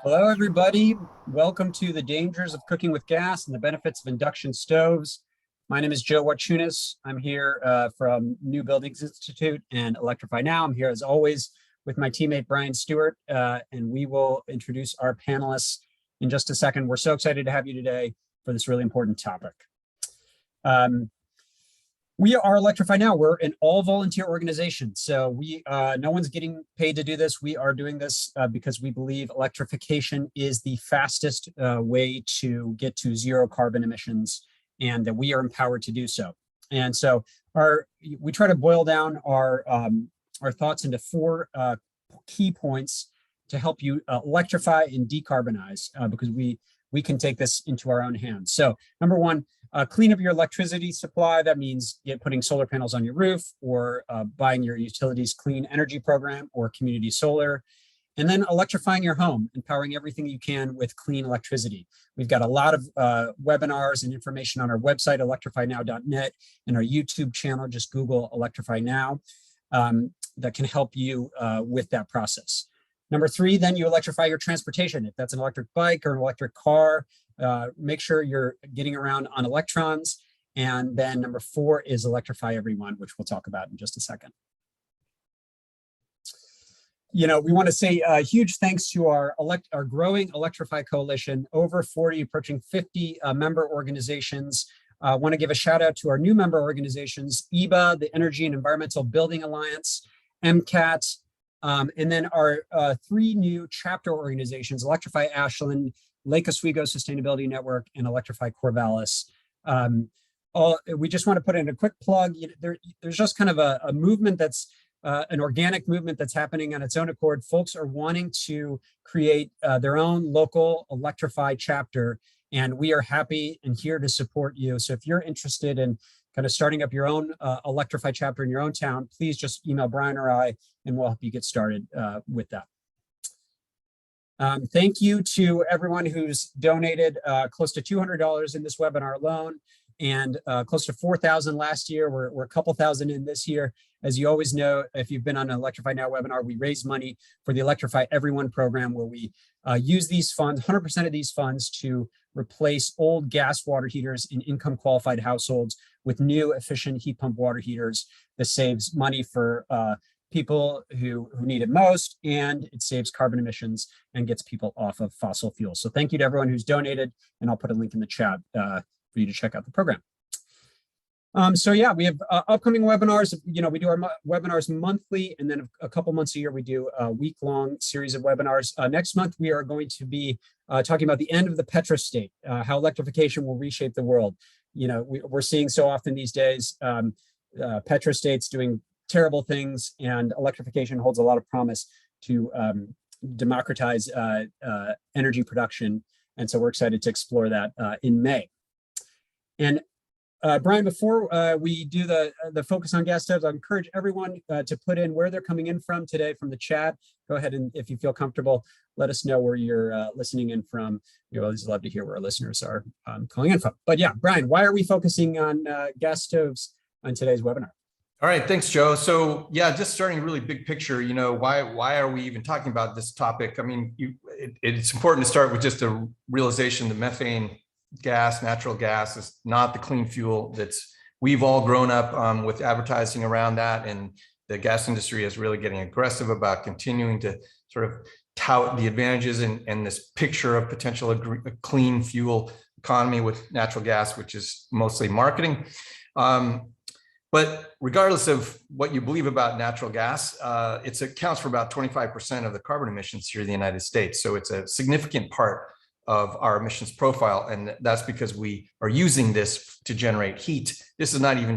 Hello, everybody. Welcome to the dangers of cooking with gas and the benefits of induction stoves. My name is Joe Wachunas. I'm here from New Buildings Institute and Electrify Now. I'm here as always with my teammate Brian Stewart, and we will introduce our panelists in just a second. We're so excited to have you today for this really important topic. We are Electrify Now. We're an all-volunteer organization, so no one's getting paid to do this. We are doing this because we believe electrification is the fastest way to get to zero carbon emissions, and that we are empowered to do so. And so we try to boil down our thoughts into four key points to help you electrify and decarbonize, because we can take this into our own hands. So number one, clean up your electricity supply. That means putting solar panels on your roof, or buying your utilities clean energy program or community solar. And then electrifying your home and powering everything you can with clean electricity. We've got a lot of webinars and information on our website, electrifynow.net, and our YouTube channel. Just Google Electrify Now, that can help you with that process. Number three, then you electrify your transportation. If that's an electric bike or an electric car, make sure you're getting around on electrons. And then number four is electrify everyone, which we'll talk about in just a second. We want to say a huge thanks to our growing Electrify Coalition, over 40, approaching 50 member organizations. I want to give a shout out to our new member organizations, EBA, the Energy and Environmental Building Alliance, MCAT, and then our three new chapter organizations, Electrify Ashland, Lake Oswego Sustainability Network, and Electrify Corvallis. We just want to put in a quick plug. There's just kind of a movement that's an organic movement that's happening on its own accord. Folks are wanting to create their own local Electrify chapter, and we are happy and here to support you. So if you're interested in kind of starting up your own Electrify chapter in your own town, please just email Brian or I, and we'll help you get started with that. Thank you to everyone who's donated close to $200 in this webinar alone, and close to 4,000 last year. We're a couple thousand in this year. As you always know, if you've been on an Electrify Now webinar, we raise money for the Electrify Everyone program, where we use these funds, 100% of these funds, to replace old gas water heaters in income qualified households with new efficient heat pump water heaters. This saves money for people who need it most, and it saves carbon emissions and gets people off of fossil fuels. So thank you to everyone who's donated, and I'll put a link in the chat for you to check out the program. So yeah, we have upcoming webinars. We do our webinars monthly, and then a couple months a year we do a week-long series of webinars. Next month we are going to be talking about the end of the petrostate, how electrification will reshape the world. We're seeing so often these days petrostates doing terrible things, and electrification holds a lot of promise to democratize energy production. And so we're excited to explore that in May. And Brian, before we do the focus on gas stoves, I encourage everyone to put in where they're coming in from today from the chat. Go ahead, and if you feel comfortable, let us know where you're listening in from. We always love to hear where our listeners are calling in from. But yeah, Brian, why are we focusing on gas stoves on today's webinar? All right, thanks, Joe. So yeah, just starting really big picture, why are we even talking about this topic? I mean, it's important to start with just a realization that methane gas, natural gas, is not the clean fuel we've all grown up with advertising around that. And the gas industry is really getting aggressive about continuing to sort of tout the advantages and this picture of potential a clean fuel economy with natural gas, which is mostly marketing. But regardless of what you believe about natural gas, it accounts for about 25% of the carbon emissions here in the United States. So it's a significant part of our emissions profile, and that's because we are using this to generate heat. This is not even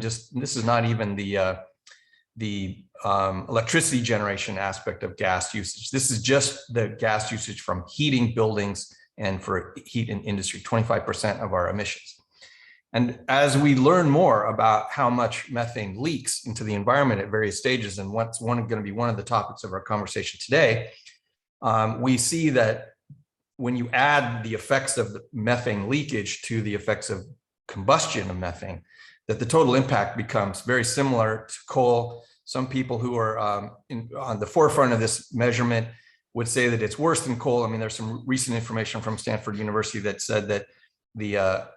the electricity generation aspect of gas usage. This is just the gas usage from heating buildings and for heat in industry, 25% of our emissions. And as we learn more about how much methane leaks into the environment at various stages, and what's going to be one of the topics of our conversation today, we see that when you add the effects of the methane leakage to the effects of combustion of methane, that the total impact becomes very similar to coal. Some people who are on the forefront of this measurement would say that it's worse than coal. I mean, there's some recent information from Stanford University that said that the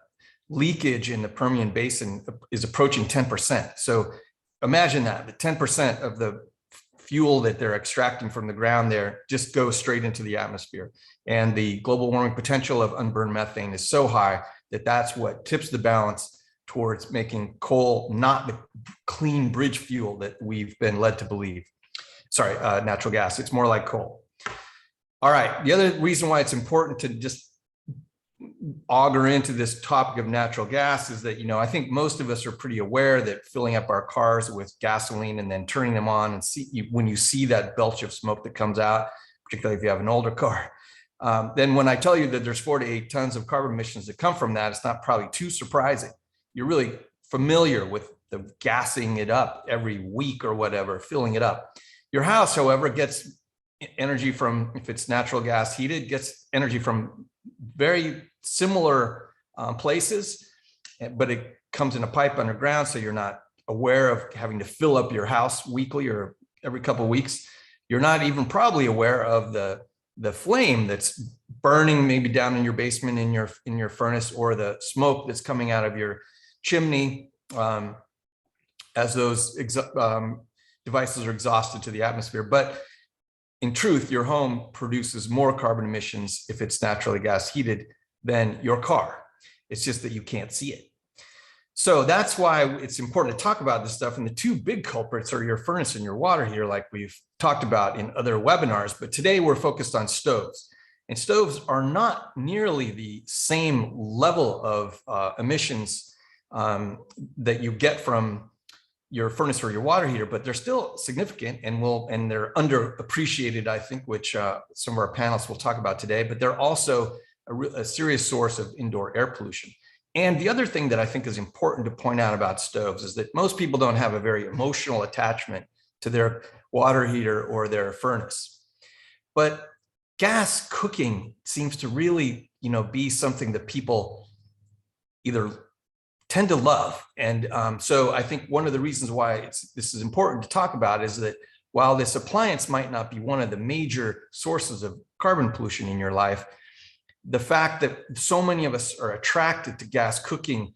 leakage in the Permian Basin is approaching 10%. So imagine that, the 10% of the fuel that they're extracting from the ground there just goes straight into the atmosphere. And the global warming potential of unburned methane is so high that that's what tips the balance towards making coal not the clean bridge fuel that we've been led to believe. Sorry, natural gas, it's more like coal. All right, the other reason why it's important to just auger into this topic of natural gas is that, I think most of us are pretty aware that filling up our cars with gasoline and then turning them on and when you see that belch of smoke that comes out, particularly if you have an older car, then when I tell you that there's 4 to 8 tons of carbon emissions that come from that, it's not probably too surprising. You're really familiar with the gassing it up every week or whatever, filling it up. Your house, however, gets energy from, if it's natural gas heated, gets energy from very similar places, but it comes in a pipe underground, so you're not aware of having to fill up your house weekly or every couple of weeks. You're not even probably aware of the flame that's burning maybe down in your basement in your furnace, or the smoke that's coming out of your chimney as those devices are exhausted to the atmosphere. But in truth, your home produces more carbon emissions if it's naturally gas heated than your car. It's just that you can't see it. So that's why it's important to talk about this stuff. And the two big culprits are your furnace and your water heater, like we've talked about in other webinars. But today we're focused on stoves. And stoves are not nearly the same level of emissions that you get from your furnace or your water heater, but they're still significant, and they're underappreciated, I think, which some of our panelists will talk about today. But they're also a serious source of indoor air pollution. And the other thing that I think is important to point out about stoves is that most people don't have a very emotional attachment to their water heater or their furnace. But gas cooking seems to really, be something that people either tend to love. And so I think one of the reasons why this is important to talk about is that while this appliance might not be one of the major sources of carbon pollution in your life, the fact that so many of us are attracted to gas cooking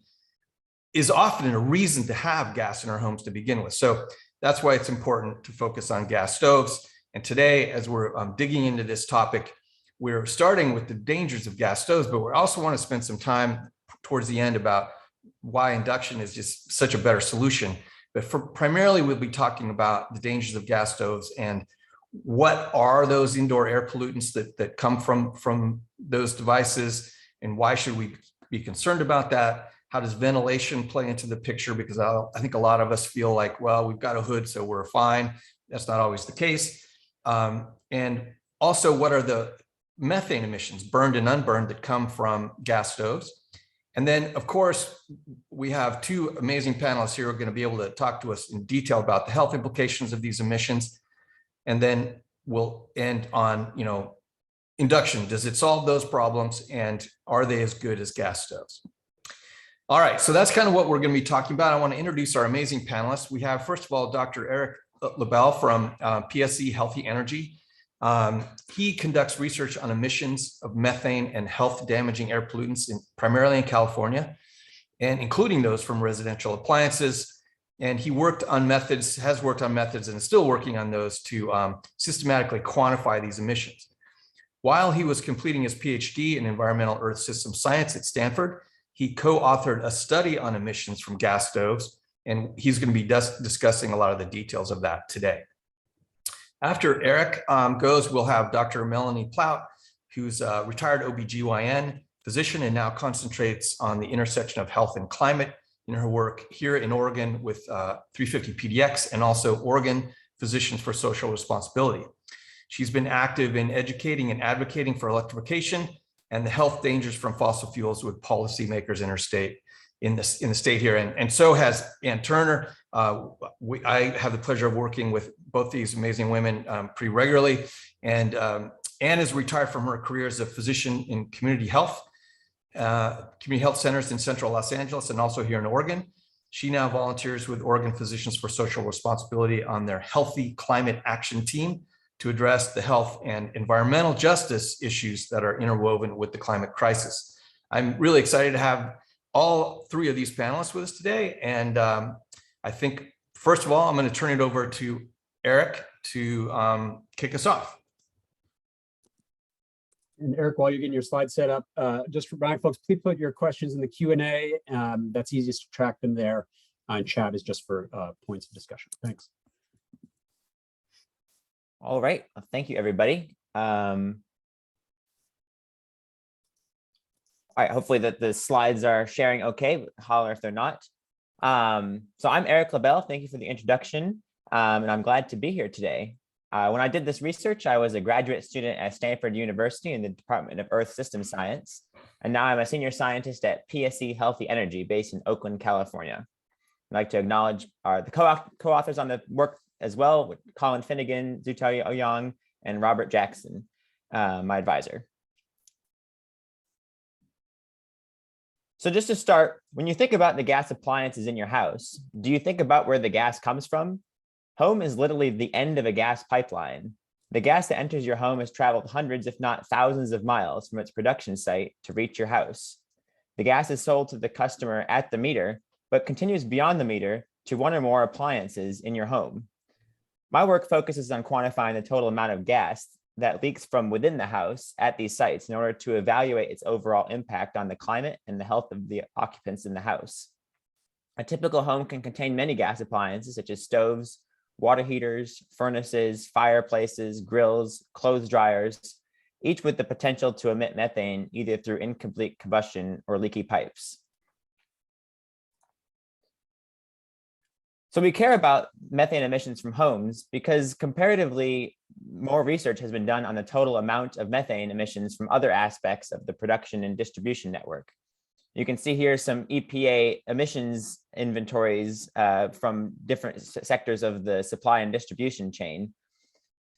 is often a reason to have gas in our homes to begin with. So that's why it's important to focus on gas stoves. And today, as we're digging into this topic, we're starting with the dangers of gas stoves, but we also want to spend some time towards the end about why induction is just such a better solution. But primarily, we'll be talking about the dangers of gas stoves and what are those indoor air pollutants that come from those devices, and why should we be concerned about that? How does ventilation play into the picture? Because I think a lot of us feel like, well, we've got a hood, so we're fine. That's not always the case. And also, what are the methane emissions, burned and unburned, that come from gas stoves? And then, of course, we have two amazing panelists here who are going to be able to talk to us in detail about the health implications of these emissions. And then we'll end on, induction. Does it solve those problems? And are they as good as gas stoves? All right, so that's kind of what we're going to be talking about. I want to introduce our amazing panelists. We have, first of all, Dr. Eric Lebel from PSC Healthy Energy. He conducts research on emissions of methane and health damaging air pollutants primarily in California, and including those from residential appliances. And he has worked on methods, and is still working on those to systematically quantify these emissions. While he was completing his PhD in environmental earth system science at Stanford, he co-authored a study on emissions from gas stoves, and he's going to be discussing a lot of the details of that today. After Eric goes, we'll have Dr. Melanie Plaut, who's a retired OBGYN physician and now concentrates on the intersection of health and climate in her work here in Oregon with 350 PDX and also Oregon Physicians for Social Responsibility. She's been active in educating and advocating for electrification and the health dangers from fossil fuels with policymakers in her state, in the state here. And so has Ann Turner. I have the pleasure of working with both these amazing women pretty regularly. And Ann is retired from her career as a physician in community health centers in central Los Angeles and also here in Oregon. She now volunteers with Oregon Physicians for Social Responsibility on their Healthy Climate Action Team to address the health and environmental justice issues that are interwoven with the climate crisis. I'm really excited to have all three of these panelists with us today. And I think, first of all, I'm going to turn it over to Eric to kick us off. And Eric, while you're getting your slide set up, just remind folks, please put your questions in the Q&A. That's easiest to track them there. And chat is just for points of discussion. Thanks. All right. Well, thank you, everybody. All right. Hopefully that the slides are sharing okay. Holler if they're not. So I'm Eric Lebel. Thank you for the introduction. And I'm glad to be here today. When I did this research, I was a graduate student at Stanford University in the Department of Earth System Science. And now I'm a senior scientist at PSE Healthy Energy based in Oakland, California. I'd like to acknowledge the co-authors on the work as well, with Colin Finnegan, Zutao Ouyang, and Robert Jackson, my advisor. So just to start, when you think about the gas appliances in your house, do you think about where the gas comes from? Home is literally the end of a gas pipeline. The gas that enters your home has traveled hundreds, if not thousands of miles from its production site to reach your house. The gas is sold to the customer at the meter, but continues beyond the meter to one or more appliances in your home. My work focuses on quantifying the total amount of gas that leaks from within the house at these sites in order to evaluate its overall impact on the climate and the health of the occupants in the house. A typical home can contain many gas appliances such as stoves, water heaters, furnaces, fireplaces, grills, clothes dryers, each with the potential to emit methane either through incomplete combustion or leaky pipes. So we care about methane emissions from homes because comparatively more research has been done on the total amount of methane emissions from other aspects of the production and distribution network. You can see here some EPA emissions inventories from different sectors of the supply and distribution chain.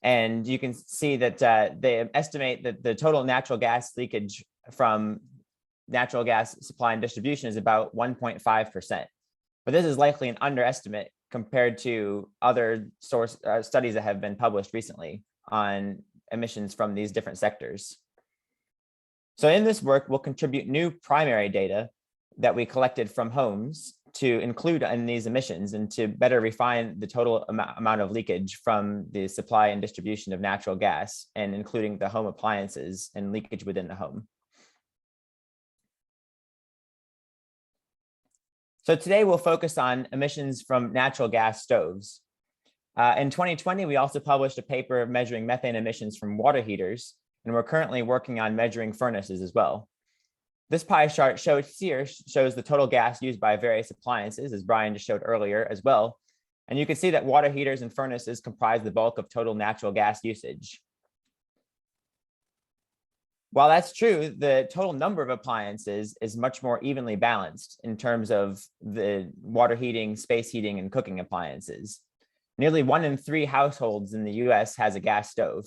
And you can see that they estimate that the total natural gas leakage from natural gas supply and distribution is about 1.5%. But this is likely an underestimate compared to other studies that have been published recently on emissions from these different sectors. So in this work, we'll contribute new primary data that we collected from homes to include in these emissions and to better refine the total amount of leakage from the supply and distribution of natural gas, and including the home appliances and leakage within the home. So today we'll focus on emissions from natural gas stoves. In 2020, we also published a paper measuring methane emissions from water heaters, and we're currently working on measuring furnaces as well. This pie chart shows the total gas used by various appliances, as Brian just showed earlier as well. And you can see that water heaters and furnaces comprise the bulk of total natural gas usage. While that's true, the total number of appliances is much more evenly balanced in terms of the water heating, space heating, and cooking appliances. Nearly 1 in 3 households in the US has a gas stove.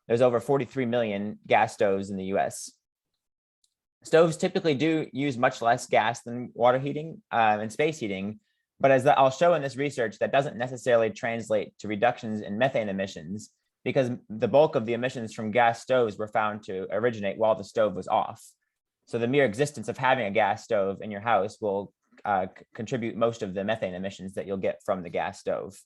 There's over 43 million gas stoves in the US. Stoves typically do use much less gas than water heating and space heating, but as I'll show in this research, that doesn't necessarily translate to reductions in methane emissions, because the bulk of the emissions from gas stoves were found to originate while the stove was off. So the mere existence of having a gas stove in your house will contribute most of the methane emissions that you'll get from the gas stove.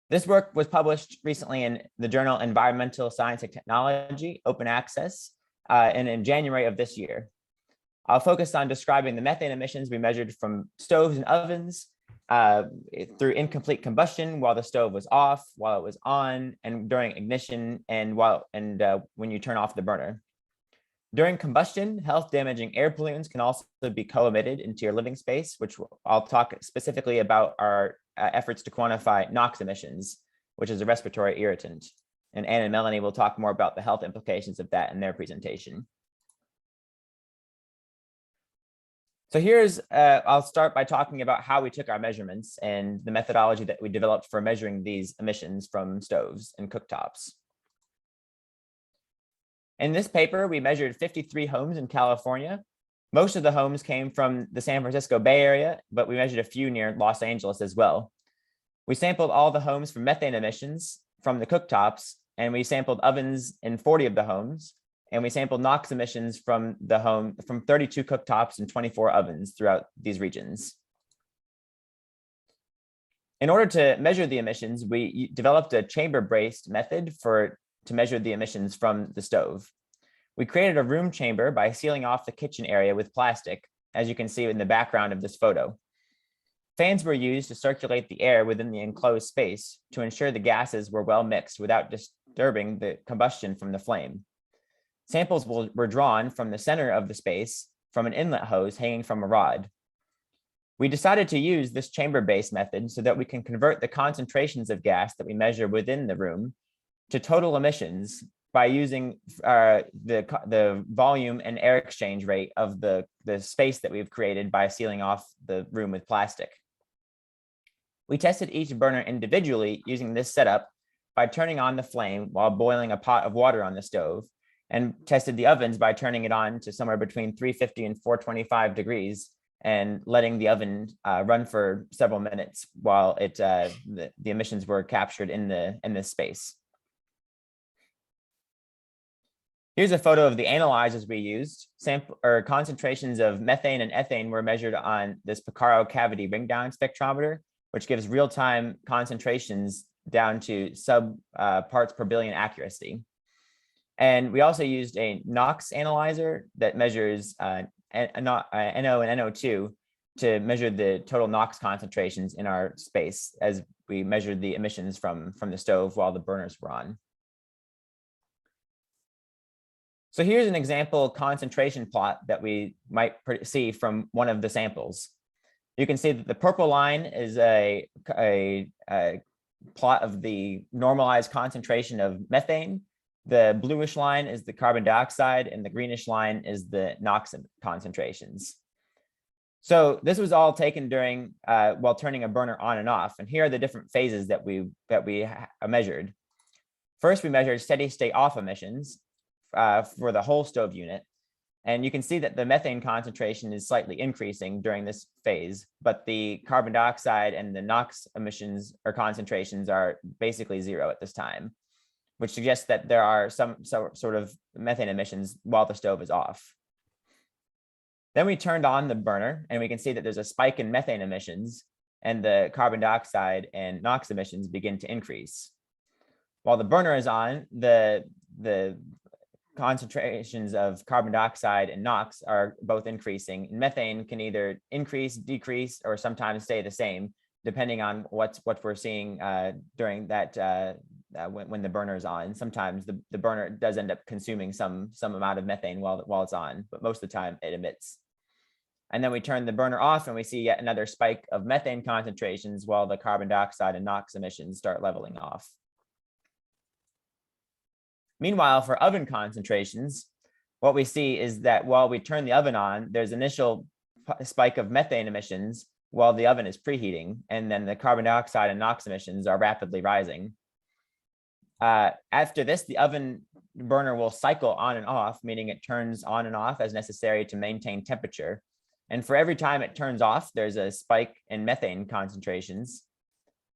This work was published recently in the journal Environmental Science and Technology, Open Access, and in January of this year. I'll focus on describing the methane emissions we measured from stoves and ovens through incomplete combustion while the stove was off, while it was on, and during ignition, and when you turn off the burner. During combustion, health-damaging air pollutants can also be co-emitted into your living space, which I'll talk specifically about our efforts to quantify NOx emissions, which is a respiratory irritant. And Anne and Melanie will talk more about the health implications of that in their presentation. So I'll start by talking about how we took our measurements and the methodology that we developed for measuring these emissions from stoves and cooktops. In this paper, we measured 53 homes in California. Most of the homes came from the San Francisco Bay Area, but we measured a few near Los Angeles as well. We sampled all the homes for methane emissions from the cooktops, and we sampled ovens in 40 of the homes, and we sampled NOx emissions from 32 cooktops and 24 ovens throughout these regions. In order to measure the emissions, we developed a chamber-based method to measure the emissions from the stove. We created a room chamber by sealing off the kitchen area with plastic, as you can see in the background of this photo. Fans were used to circulate the air within the enclosed space to ensure the gases were well mixed without disturbing the combustion from the flame. Samples were drawn from the center of the space from an inlet hose hanging from a rod. We decided to use this chamber-based method so that we can convert the concentrations of gas that we measure within the room to total emissions by using the volume and air exchange rate of the space that we've created by sealing off the room with plastic. We tested each burner individually using this setup by turning on the flame while boiling a pot of water on the stove, and tested the ovens by turning it on to somewhere between 350 and 425 degrees and letting the oven run for several minutes while the emissions were captured in this space. Here's a photo of the analyzers we used. Concentrations of methane and ethane were measured on this Picaro cavity ring down spectrometer, which gives real-time concentrations down to sub parts per billion accuracy. And we also used a NOx analyzer that measures NO and NO2 to measure the total NOx concentrations in our space as we measured the emissions from the stove while the burners were on. So here's an example concentration plot that we might see from one of the samples. You can see that the purple line is a plot of the normalized concentration of methane. The bluish line is the carbon dioxide, and the greenish line is the NOx concentrations. So this was all taken during while turning a burner on and off. And here are the different phases that we measured. First, we measured steady state off emissions for the whole stove unit. And you can see that the methane concentration is slightly increasing during this phase, but the carbon dioxide and the NOx emissions or concentrations are basically zero at this time, which suggests that there are some sort of methane emissions while the stove is off. Then we turned on the burner, and we can see that there's a spike in methane emissions, and the carbon dioxide and NOx emissions begin to increase. While the burner is on, the concentrations of carbon dioxide and NOx are both increasing. And methane can either increase, decrease, or sometimes stay the same, depending on what we're seeing during that when the burner is on. Sometimes the burner does end up consuming some amount of methane while it's on, but most of the time it emits. And then we turn the burner off and we see yet another spike of methane concentrations while the carbon dioxide and NOx emissions start leveling off. Meanwhile, for oven concentrations, what we see is that while we turn the oven on, there's initial spike of methane emissions while the oven is preheating, and then the carbon dioxide and NOx emissions are rapidly rising. After this, the oven burner will cycle on and off, meaning it turns on and off as necessary to maintain temperature. And for every time it turns off, there's a spike in methane concentrations,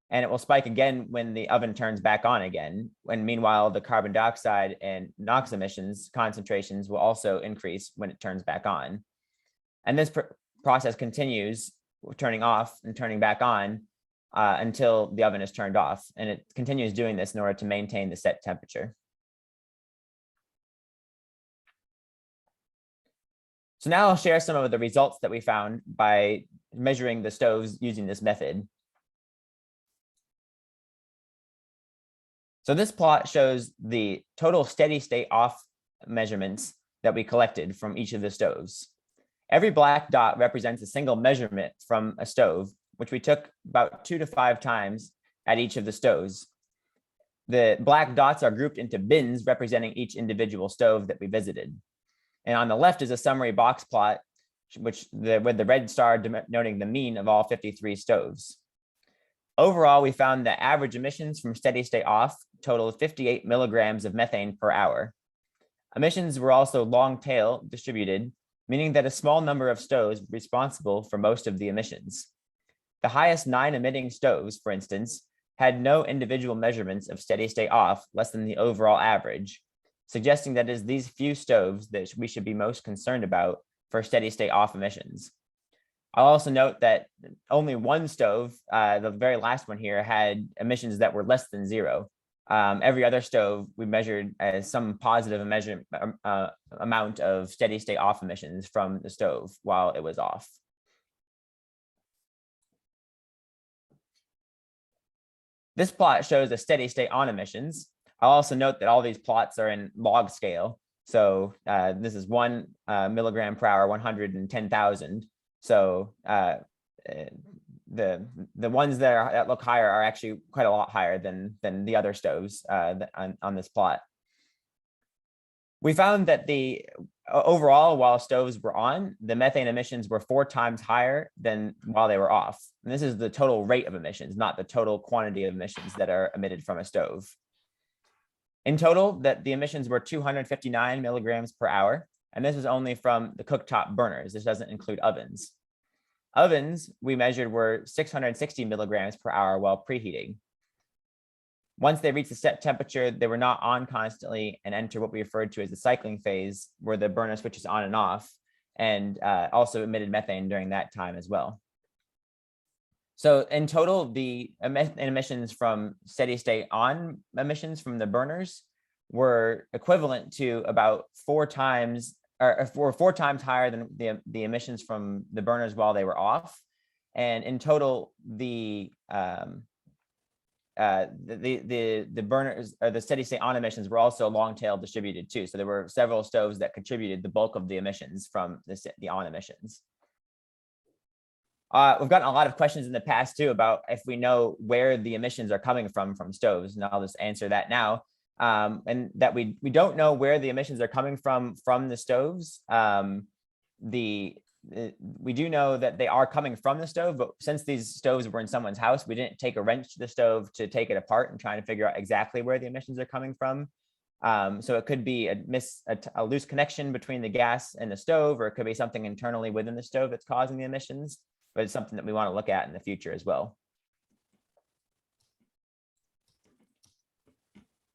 and it will spike again when the oven turns back on again. And meanwhile, the carbon dioxide and NOx emissions concentrations will also increase when it turns back on. And this process continues, turning off and turning back on until the oven is turned off. And it continues doing this in order to maintain the set temperature. So now I'll share some of the results that we found by measuring the stoves using this method. So this plot shows the total steady state off measurements that we collected from each of the stoves. Every black dot represents a single measurement from a stove, which we took about 2 to 5 times at each of the stoves. The black dots are grouped into bins representing each individual stove that we visited. And on the left is a summary box plot, with the red star denoting the mean of all 53 stoves. Overall, we found that average emissions from steady state off totaled 58 milligrams of methane per hour. Emissions were also long tail distributed, meaning that a small number of stoves were responsible for most of the emissions. The highest 9 emitting stoves, for instance, had no individual measurements of steady state off less than the overall average, suggesting that it is these few stoves that we should be most concerned about for steady state off emissions. I'll also note that only one stove, the very last one here, had emissions that were less than zero. Every other stove we measured as some positive amount of steady state off emissions from the stove while it was off. This plot shows a steady state on emissions. I'll also note that all these plots are in log scale. So this is 1 milligram per hour, 110,000. So the ones that look higher are actually quite a lot higher than the other stoves on this plot. We found that overall, while stoves were on, the methane emissions were 4 times higher than while they were off. And this is the total rate of emissions, not the total quantity of emissions that are emitted from a stove. In total, the emissions were 259 milligrams per hour, and this is only from the cooktop burners. This doesn't include ovens. Ovens we measured were 660 milligrams per hour while preheating. Once they reached the set temperature, they were not on constantly and enter what we referred to as the cycling phase, where the burner switches on and off, and also emitted methane during that time as well. So in total, the emissions from steady state on emissions from the burners were equivalent to about 4 times higher than the emissions from the burners while they were off. And in total, the burners, or the steady state on emissions, were also long tail distributed too. So there were several stoves that contributed the bulk of the emissions from the on emissions. We've gotten a lot of questions in the past too about if we know where the emissions are coming from stoves, and I'll just answer that now. And that we don't know where the emissions are coming from the stoves. We do know that they are coming from the stove, but since these stoves were in someone's house, we didn't take a wrench to the stove to take it apart and try to figure out exactly where the emissions are coming from. So it could be a loose connection between the gas and the stove, or it could be something internally within the stove that's causing the emissions, but it's something that we want to look at in the future as well.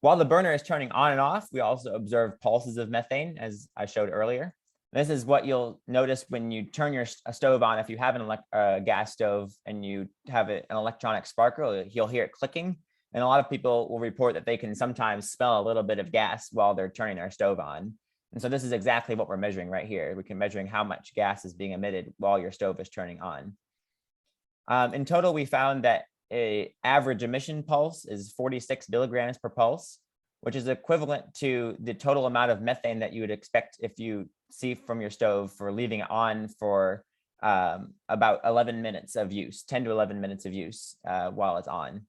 While the burner is turning on and off, we also observe pulses of methane, as I showed earlier. This is what you'll notice when you turn your stove on. If you have a gas stove and you have an electronic sparkle, you'll hear it clicking. And a lot of people will report that they can sometimes smell a little bit of gas while they're turning their stove on. And so this is exactly what we're measuring right here. We can measuring how much gas is being emitted while your stove is turning on. In total, we found that an average emission pulse is 46 milligrams per pulse, which is equivalent to the total amount of methane that you would expect if you see from your stove for leaving it on for about 11 minutes of use, 10 to 11 minutes of use while it's on.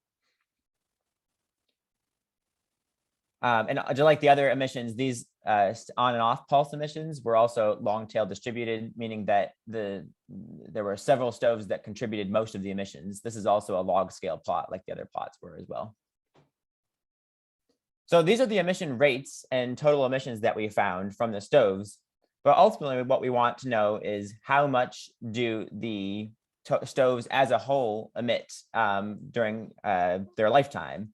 And just like the other emissions, these on and off pulse emissions were also long tail distributed, meaning that there were several stoves that contributed most of the emissions. This is also a log scale plot like the other plots were as well. So these are the emission rates and total emissions that we found from the stoves. But ultimately, what we want to know is how much do the stoves as a whole emit during their lifetime.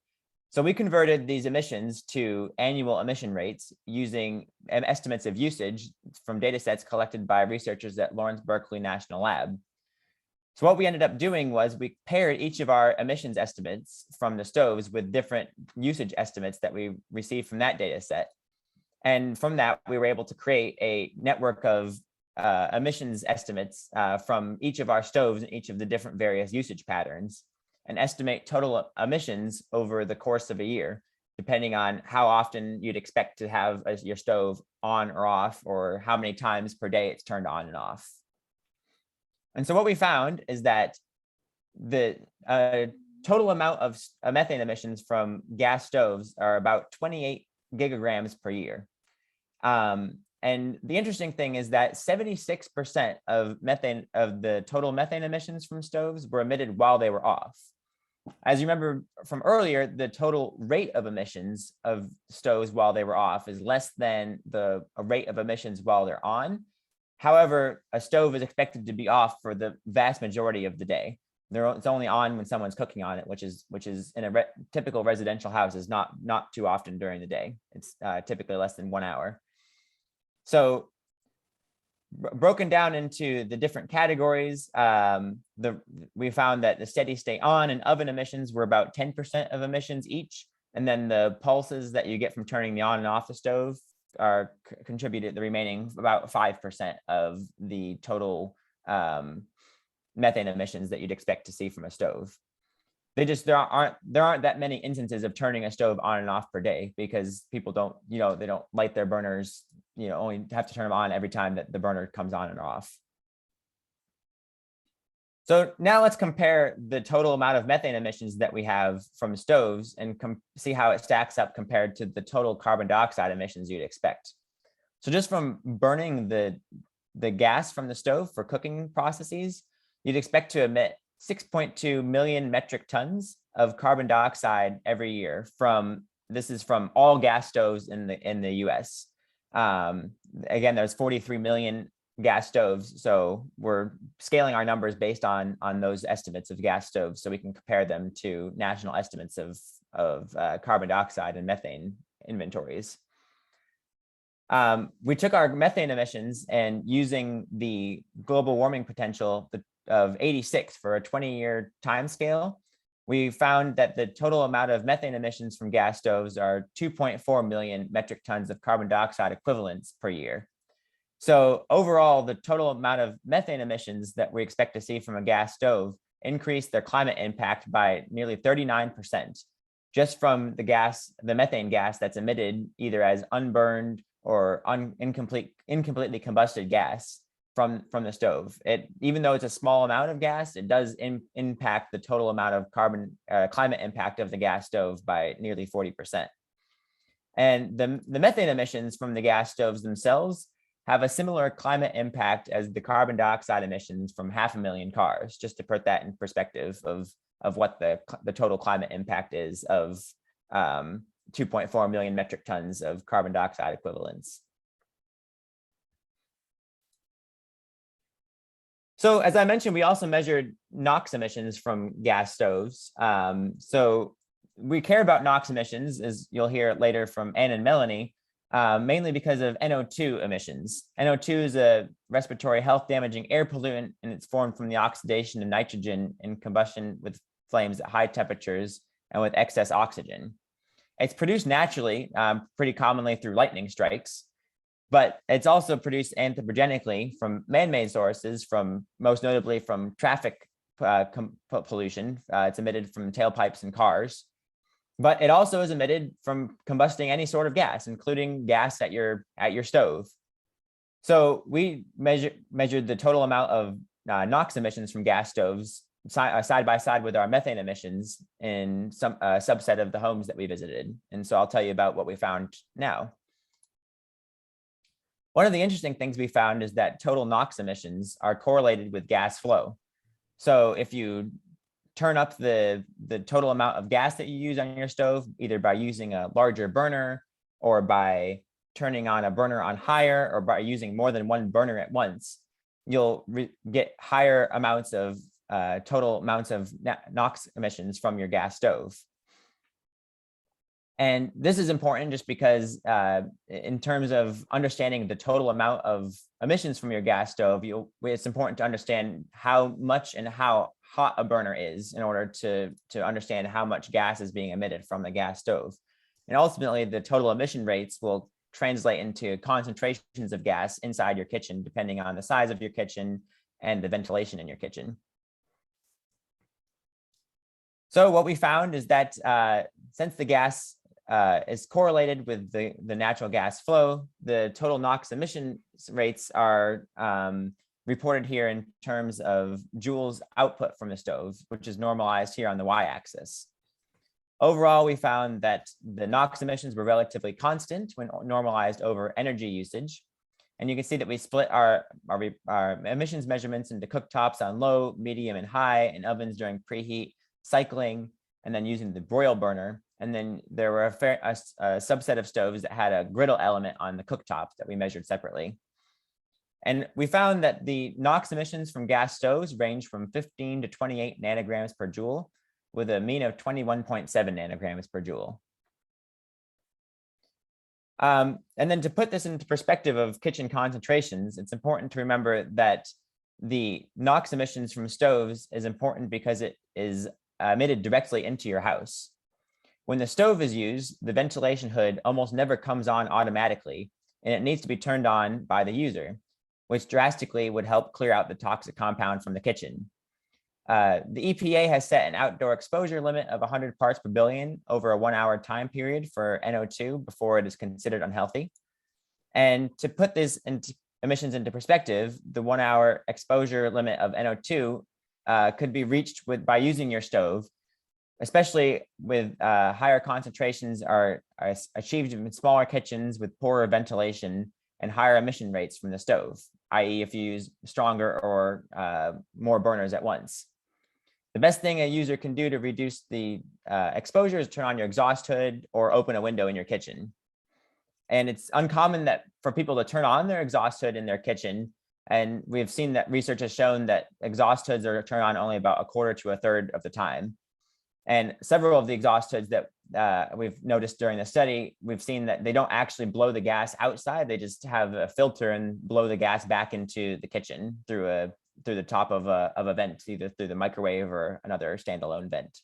So we converted these emissions to annual emission rates using estimates of usage from data sets collected by researchers at Lawrence Berkeley National Lab. So what we ended up doing was we paired each of our emissions estimates from the stoves with different usage estimates that we received from that data set. And from that, we were able to create a network of emissions estimates from each of our stoves and each of the different various usage patterns, and estimate total emissions over the course of a year, depending on how often you'd expect to have your stove on or off, or how many times per day it's turned on and off. And so what we found is that the total amount of methane emissions from gas stoves are about 28 gigagrams per year. And the interesting thing is that 76% of the total methane emissions from stoves were emitted while they were off. As you remember from earlier, the total rate of emissions of stoves while they were off is less than the rate of emissions while they're on. However, a stove is expected to be off for the vast majority of the day. It's only on when someone's cooking on it, which is in a typical residential house is not too often during the day. It's typically less than 1 hour. So broken down into the different categories, we found that the steady state on and oven emissions were about 10% of emissions each. And then the pulses that you get from turning the on and off the stove are contributed the remaining about 5% of the total methane emissions that you'd expect to see from a stove. There aren't that many instances of turning a stove on and off per day because people don't, they don't light their burners, only have to turn them on every time that the burner comes on and off. So now let's compare the total amount of methane emissions that we have from stoves and see how it stacks up compared to the total carbon dioxide emissions you'd expect. So just from burning the gas from the stove for cooking processes, you'd expect to emit 6.2 million metric tons of carbon dioxide every year this is from all gas stoves in the US. Again, there's 43 million gas stoves. So we're scaling our numbers based on those estimates of gas stoves so we can compare them to national estimates of carbon dioxide and methane inventories. We took our methane emissions and using the global warming potential of 86 for a 20-year time scale, we found that the total amount of methane emissions from gas stoves are 2.4 million metric tons of carbon dioxide equivalents per year. So overall, the total amount of methane emissions that we expect to see from a gas stove increase their climate impact by nearly 39%, just from the methane gas that's emitted either as unburned or incompletely combusted gas from the stove. Even though it's a small amount of gas, it does impact the total amount of climate impact of the gas stove by nearly 40%. And the methane emissions from the gas stoves themselves have a similar climate impact as the carbon dioxide emissions from 500,000 cars, just to put that in perspective of what the total climate impact is of 2.4 million metric tons of carbon dioxide equivalents. So as I mentioned, we also measured NOx emissions from gas stoves. So we care about NOx emissions, as you'll hear later from Anne and Melanie, mainly because of NO2 emissions. NO2 is a respiratory health damaging air pollutant, and it's formed from the oxidation of nitrogen in combustion with flames at high temperatures and with excess oxygen. It's produced naturally, pretty commonly through lightning strikes, but it's also produced anthropogenically from man-made sources, most notably from traffic pollution. It's emitted from tailpipes in cars. But it also is emitted from combusting any sort of gas, including gas at your stove. So we measured the total amount of NOx emissions from gas stoves side by side with our methane emissions in some subset of the homes that we visited. And so I'll tell you about what we found now. One of the interesting things we found is that total NOx emissions are correlated with gas flow. So if you turn up the total amount of gas that you use on your stove, either by using a larger burner or by turning on a burner on higher or by using more than one burner at once, you'll get higher amounts of total amounts of NOx emissions from your gas stove. And this is important just because in terms of understanding the total amount of emissions from your gas stove, it's important to understand how much and how hot a burner is in order to understand how much gas is being emitted from the gas stove. And ultimately, the total emission rates will translate into concentrations of gas inside your kitchen, depending on the size of your kitchen and the ventilation in your kitchen. So what we found is that since the gas is correlated with the natural gas flow, the total NOx emission rates are reported here in terms of joules output from the stove, which is normalized here on the y-axis. Overall, we found that the NOx emissions were relatively constant when normalized over energy usage. And you can see that we split our emissions measurements into cooktops on low, medium, and high, and ovens during preheat, cycling, and then using the broil burner. And then there were a subset of stoves that had a griddle element on the cooktop that we measured separately. And we found that the NOx emissions from gas stoves range from 15 to 28 nanograms per joule, with a mean of 21.7 nanograms per joule. And then to put this into perspective of kitchen concentrations, it's important to remember that the NOx emissions from stoves is important because it is emitted directly into your house. When the stove is used, the ventilation hood almost never comes on automatically, and it needs to be turned on by the user, which drastically would help clear out the toxic compound from the kitchen. The EPA has set an outdoor exposure limit of 100 parts per billion over a 1-hour time period for NO2 before it is considered unhealthy. And to put this emissions into perspective, the 1-hour exposure limit of NO2 could be reached by using your stove, especially with higher concentrations are achieved in smaller kitchens with poorer ventilation and higher emission rates from the stove, i.e. if you use stronger or more burners at once. The best thing a user can do to reduce the exposure is turn on your exhaust hood or open a window in your kitchen. And it's uncommon that for people to turn on their exhaust hood in their kitchen. And we've seen that research has shown that exhaust hoods are turned on only about 1/4 to 1/3 of the time. And several of the exhaust hoods that we've noticed during the study, we've seen that they don't actually blow the gas outside. They just have a filter and blow the gas back into the kitchen through the top of a vent, either through the microwave or another standalone vent.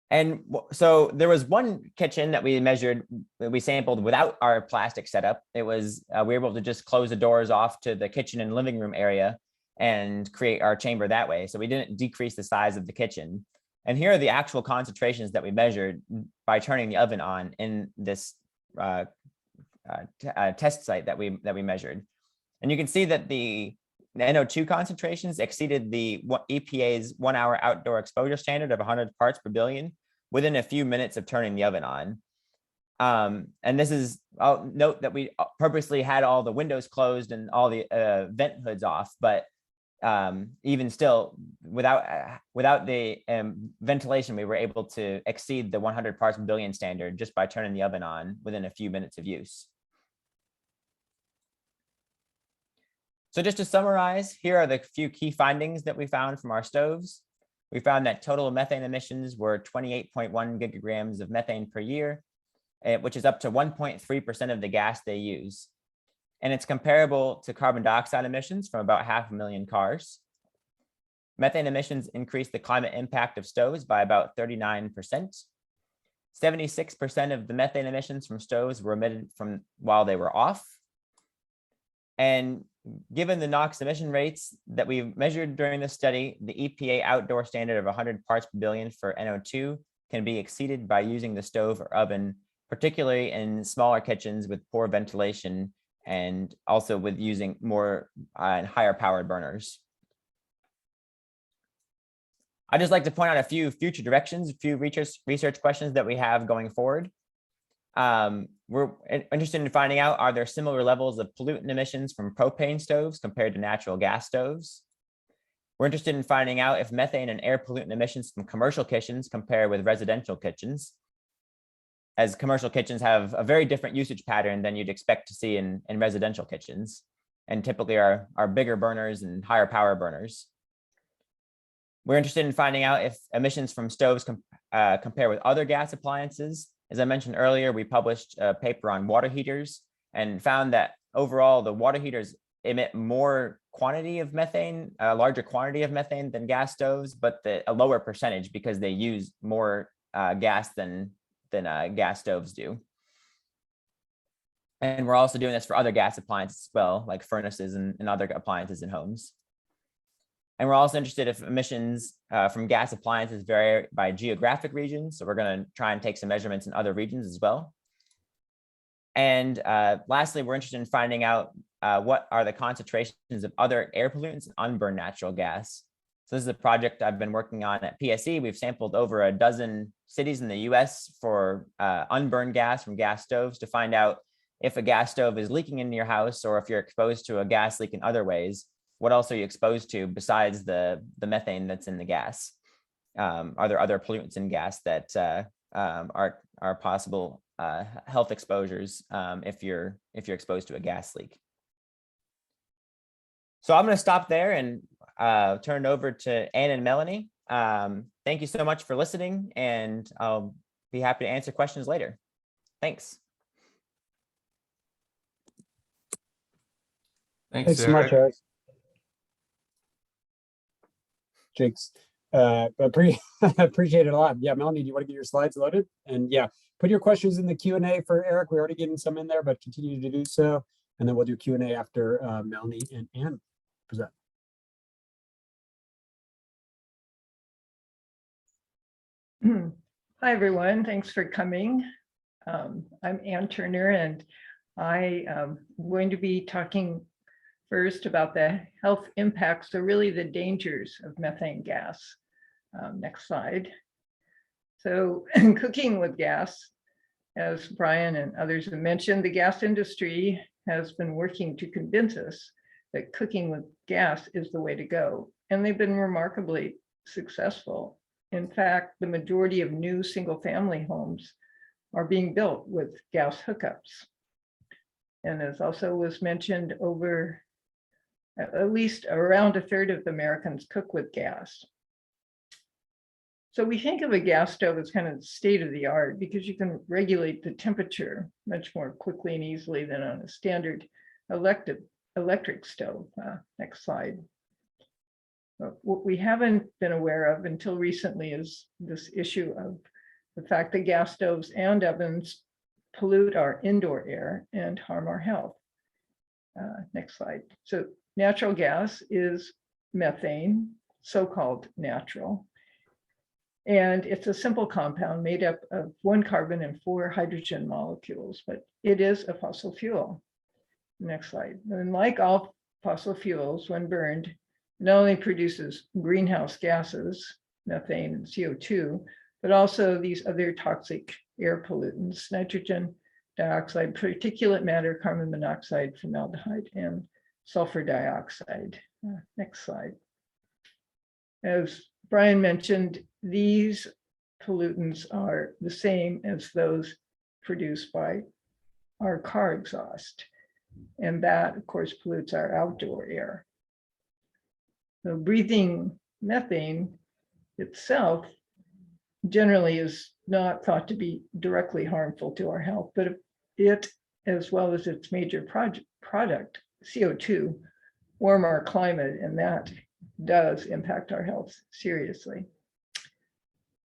And so there was one kitchen that we sampled without our plastic setup. It was, we were able to just close the doors off to the kitchen and living room area and create our chamber that way. So we didn't decrease the size of the kitchen. And here are the actual concentrations that we measured by turning the oven on in this test site that we measured. And you can see that the NO2 concentrations exceeded the EPA's 1-hour outdoor exposure standard of 100 parts per billion within a few minutes of turning the oven on. And this is, I'll note that we purposely had all the windows closed and all the vent hoods off, but even still, without the ventilation, we were able to exceed the 100 parts per billion standard just by turning the oven on within a few minutes of use. So just to summarize, here are the few key findings that we found from our stoves. We found that total methane emissions were 28.1 gigagrams of methane per year, which is up to 1.3% of the gas they use. And it's comparable to carbon dioxide emissions from about 500,000 cars. Methane emissions increased the climate impact of stoves by about 39%. 76% of the methane emissions from stoves were emitted from while they were off. And given the NOx emission rates that we measured during this study, the EPA outdoor standard of 100 parts per billion for NO2 can be exceeded by using the stove or oven, particularly in smaller kitchens with poor ventilation and also with using more and higher powered burners. I'd just like to point out a few future directions, a few research questions that we have going forward. We're interested in finding out, are there similar levels of pollutant emissions from propane stoves compared to natural gas stoves? We're interested in finding out if methane and air pollutant emissions from commercial kitchens compare with residential kitchens, as commercial kitchens have a very different usage pattern than you'd expect to see in residential kitchens, and typically are bigger burners and higher power burners. We're interested in finding out if emissions from stoves compare with other gas appliances. As I mentioned earlier, we published a paper on water heaters and found that overall the water heaters emit more quantity of methane, a larger quantity of methane than gas stoves, but a lower percentage because they use more gas than gas stoves do. And we're also doing this for other gas appliances as well, like furnaces and other appliances in homes. And we're also interested if emissions from gas appliances vary by geographic regions. So we're going to try and take some measurements in other regions as well. And lastly, we're interested in finding out what are the concentrations of other air pollutants and unburned natural gas. So this is a project I've been working on at PSE. We've sampled over a dozen cities in the US for unburned gas from gas stoves to find out if a gas stove is leaking into your house or if you're exposed to a gas leak in other ways. What else are you exposed to besides the methane that's in the gas? Are there other pollutants in gas that are possible health exposures if you're exposed to a gas leak. So I'm going to stop there and turn it over to Anne and Melanie. Thank you so much for listening, and I'll be happy to answer questions later. Thanks. Thanks so much, Eric. Jakes, appreciate it a lot. Yeah, Melanie, do you want to get your slides loaded? And yeah, put your questions in the Q&A for Eric. We're already getting some in there, but continue to do so. And then we'll do Q&A after Melanie and Anne present. Hi, everyone. Thanks for coming. I'm Ann Turner, and I am going to be talking first about the health impacts, so really the dangers of methane gas. Next slide. So cooking with gas, as Brian and others have mentioned, the gas industry has been working to convince us that cooking with gas is the way to go. And they've been remarkably successful. In fact, the majority of new single-family homes are being built with gas hookups. And as also was mentioned, over at least around a third of Americans cook with gas. So we think of a gas stove as kind of state of the art because you can regulate the temperature much more quickly and easily than on a standard electric stove. Next slide. But what we haven't been aware of until recently is this issue of the fact that gas stoves and ovens pollute our indoor air and harm our health. Next slide. So natural gas is methane, so-called natural. And it's a simple compound made up of 1 carbon and 4 hydrogen molecules, but it is a fossil fuel. Next slide. And like all fossil fuels, when burned, not only produces greenhouse gases, methane and CO2, but also these other toxic air pollutants, nitrogen dioxide, particulate matter, carbon monoxide, formaldehyde, and sulfur dioxide. Next slide. As Brian mentioned, these pollutants are the same as those produced by our car exhaust. And that, of course, pollutes our outdoor air. So breathing methane itself generally is not thought to be directly harmful to our health, but it, as well as its major product, CO2, warm our climate, and that does impact our health seriously.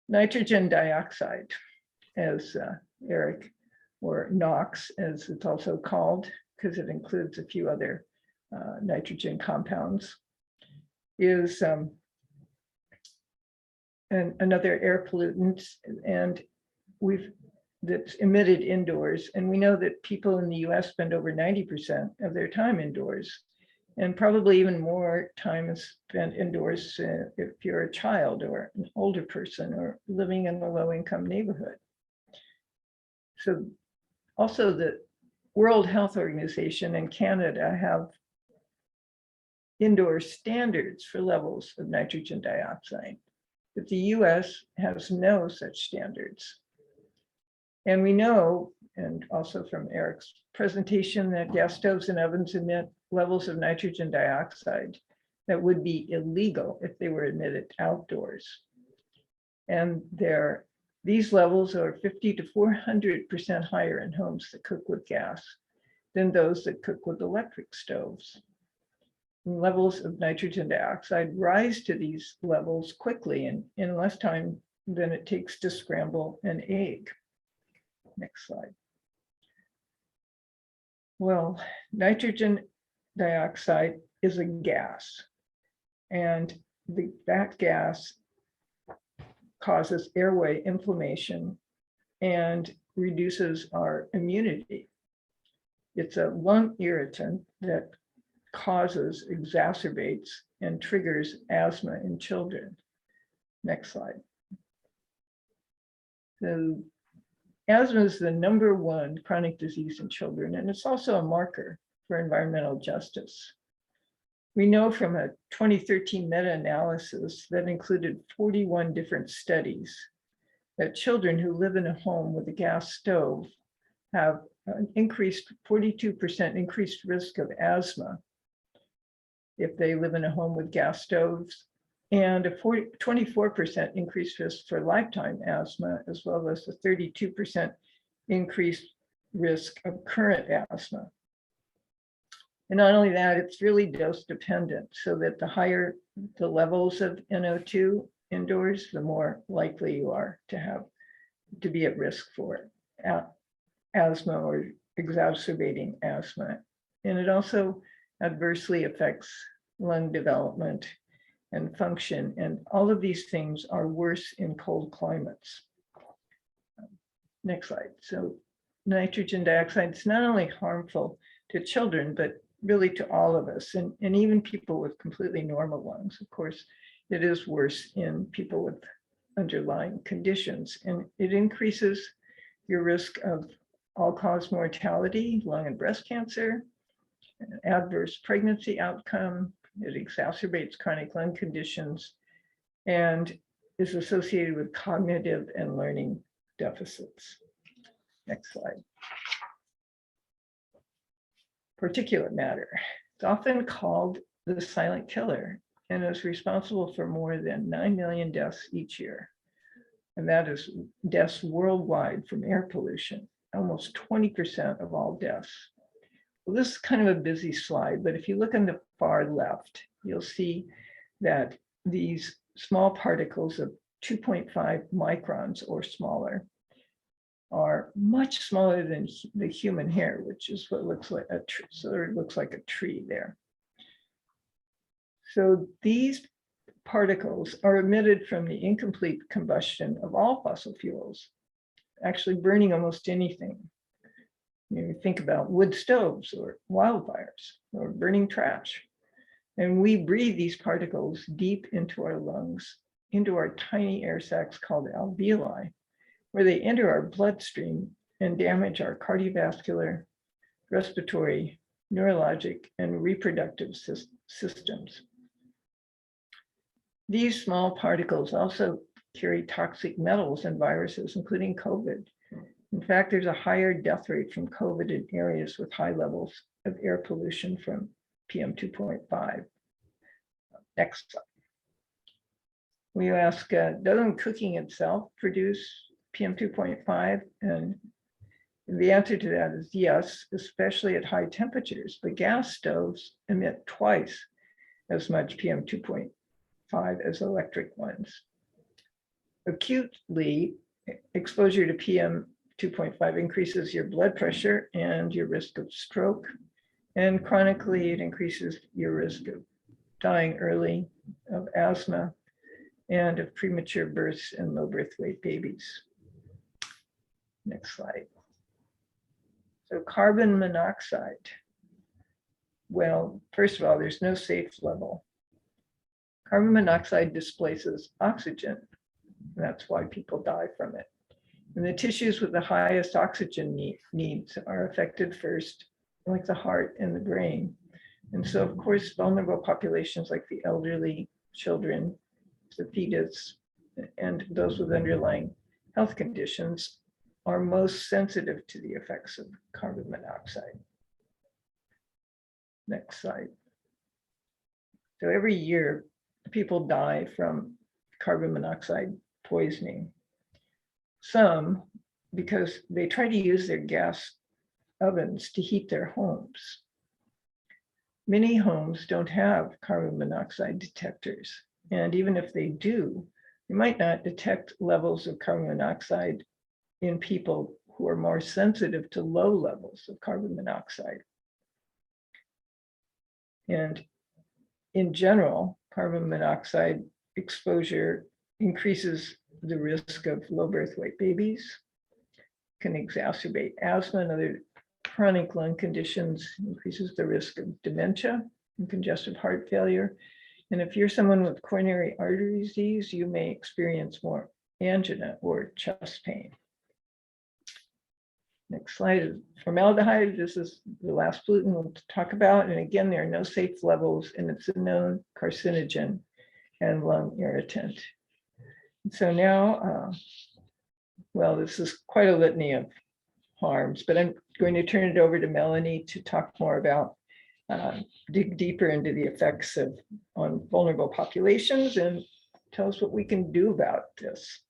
Nitrogen dioxide, as Eric, or NOx, as it's also called, because it includes a few other nitrogen compounds, is another air pollutant, and that's emitted indoors. And we know that people in the US spend over 90% of their time indoors, and probably even more time is spent indoors if you're a child or an older person or living in a low-income neighborhood. So also the World Health Organization and Canada have indoor standards for levels of nitrogen dioxide, but the US has no such standards. And we know, and also from Eric's presentation, that gas stoves and ovens emit levels of nitrogen dioxide that would be illegal if they were emitted outdoors. And these levels are 50 to 400% higher in homes that cook with gas than those that cook with electric stoves. And levels of nitrogen dioxide rise to these levels quickly and in less time than it takes to scramble an egg. Next slide. Well, nitrogen dioxide is a gas, and that gas causes airway inflammation and reduces our immunity. It's a lung irritant that exacerbates, and triggers asthma in children. Next slide. So asthma is the #1 chronic disease in children, and it's also a marker for environmental justice. We know from a 2013 meta-analysis that included 41 different studies that children who live in a home with a gas stove have an increased 42% increased risk of asthma if they live in a home with gas stoves, and a 24% increased risk for lifetime asthma, as well as a 32% increased risk of current asthma. And not only that, it's really dose dependent, so that the higher the levels of NO2 indoors, the more likely you are to be at risk for asthma or exacerbating asthma. And it also adversely affects lung development and function. And all of these things are worse in cold climates. Next slide. So nitrogen dioxide is not only harmful to children, but really to all of us, and even people with completely normal lungs. Of course, it is worse in people with underlying conditions, and it increases your risk of all-cause mortality, lung and breast cancer, adverse pregnancy outcome. It exacerbates chronic lung conditions and is associated with cognitive and learning deficits. Next slide. Particulate matter. It's often called the silent killer and is responsible for more than 9 million deaths each year. And that is deaths worldwide from air pollution, almost 20% of all deaths. Well, this is kind of a busy slide, but if you look on the far left, you'll see that these small particles of 2.5 microns or smaller are much smaller than the human hair, which is what looks like a tree. So it looks like a tree there. So these particles are emitted from the incomplete combustion of all fossil fuels, actually burning almost anything. You think about wood stoves or wildfires or burning trash. And we breathe these particles deep into our lungs, into our tiny air sacs called alveoli, where they enter our bloodstream and damage our cardiovascular, respiratory, neurologic, and reproductive systems. These small particles also carry toxic metals and viruses, including COVID. In fact, there's a higher death rate from COVID in areas with high levels of air pollution from PM 2.5. Next slide. We ask, doesn't cooking itself produce PM 2.5? And the answer to that is yes, especially at high temperatures. But gas stoves emit twice as much PM 2.5 as electric ones. Acutely, exposure to PM 2.5 increases your blood pressure and your risk of stroke. And chronically, it increases your risk of dying early, of asthma, and of premature births and low birth weight babies. Next slide. So carbon monoxide. Well, first of all, there's no safe level. Carbon monoxide displaces oxygen. That's why people die from it. And the tissues with the highest oxygen needs are affected first, like the heart and the brain. And so, of course, vulnerable populations like the elderly, children, the fetus, and those with underlying health conditions are most sensitive to the effects of carbon monoxide. Next slide. So every year, people die from carbon monoxide poisoning. Some because they try to use their gas ovens to heat their homes. Many homes don't have carbon monoxide detectors. And even if they do, they might not detect levels of carbon monoxide in people who are more sensitive to low levels of carbon monoxide. And in general, carbon monoxide exposure increases the risk of low birth weight babies, can exacerbate asthma and other chronic lung conditions, increases the risk of dementia and congestive heart failure. And if you're someone with coronary artery disease, you may experience more angina or chest pain. Next slide is formaldehyde. This is the last pollutant we'll talk about. And again, there are no safe levels, and it's a known carcinogen and lung irritant. And so now well, this is quite a litany of harms, but I'm going to turn it over to Melanie to talk more about, dig deeper into the effects on vulnerable populations and tell us what we can do about this.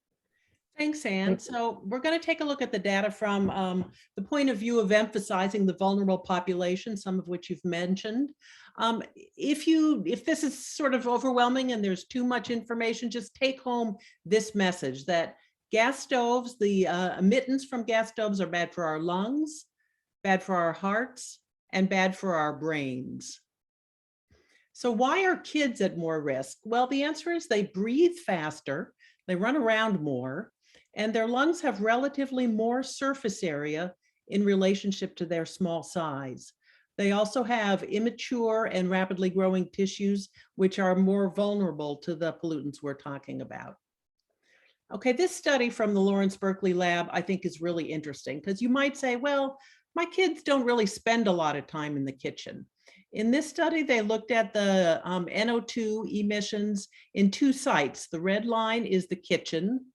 Thanks, Anne. So we're going to take a look at the data from the point of view of emphasizing the vulnerable population, some of which you've mentioned. If this is sort of overwhelming and there's too much information, just take home this message that gas stoves, the emittents from gas stoves are bad for our lungs, bad for our hearts, and bad for our brains. So why are kids at more risk? Well, the answer is they breathe faster, they run around more, and their lungs have relatively more surface area in relationship to their small size. They also have immature and rapidly growing tissues, which are more vulnerable to the pollutants we're talking about. Okay, this study from the Lawrence Berkeley lab, I think is really interesting because you might say, well, my kids don't really spend a lot of time in the kitchen. In this study, they looked at the NO2 emissions in two sites. The red line is the kitchen,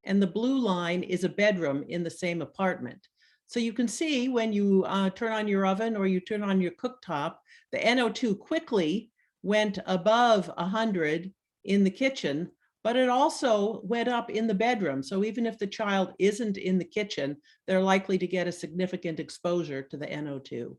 and the blue line is a bedroom in the same apartment. So you can see when you turn on your oven or you turn on your cooktop, the NO2 quickly went above 100 in the kitchen, but it also went up in the bedroom. So even if the child isn't in the kitchen, they're likely to get a significant exposure to the NO2.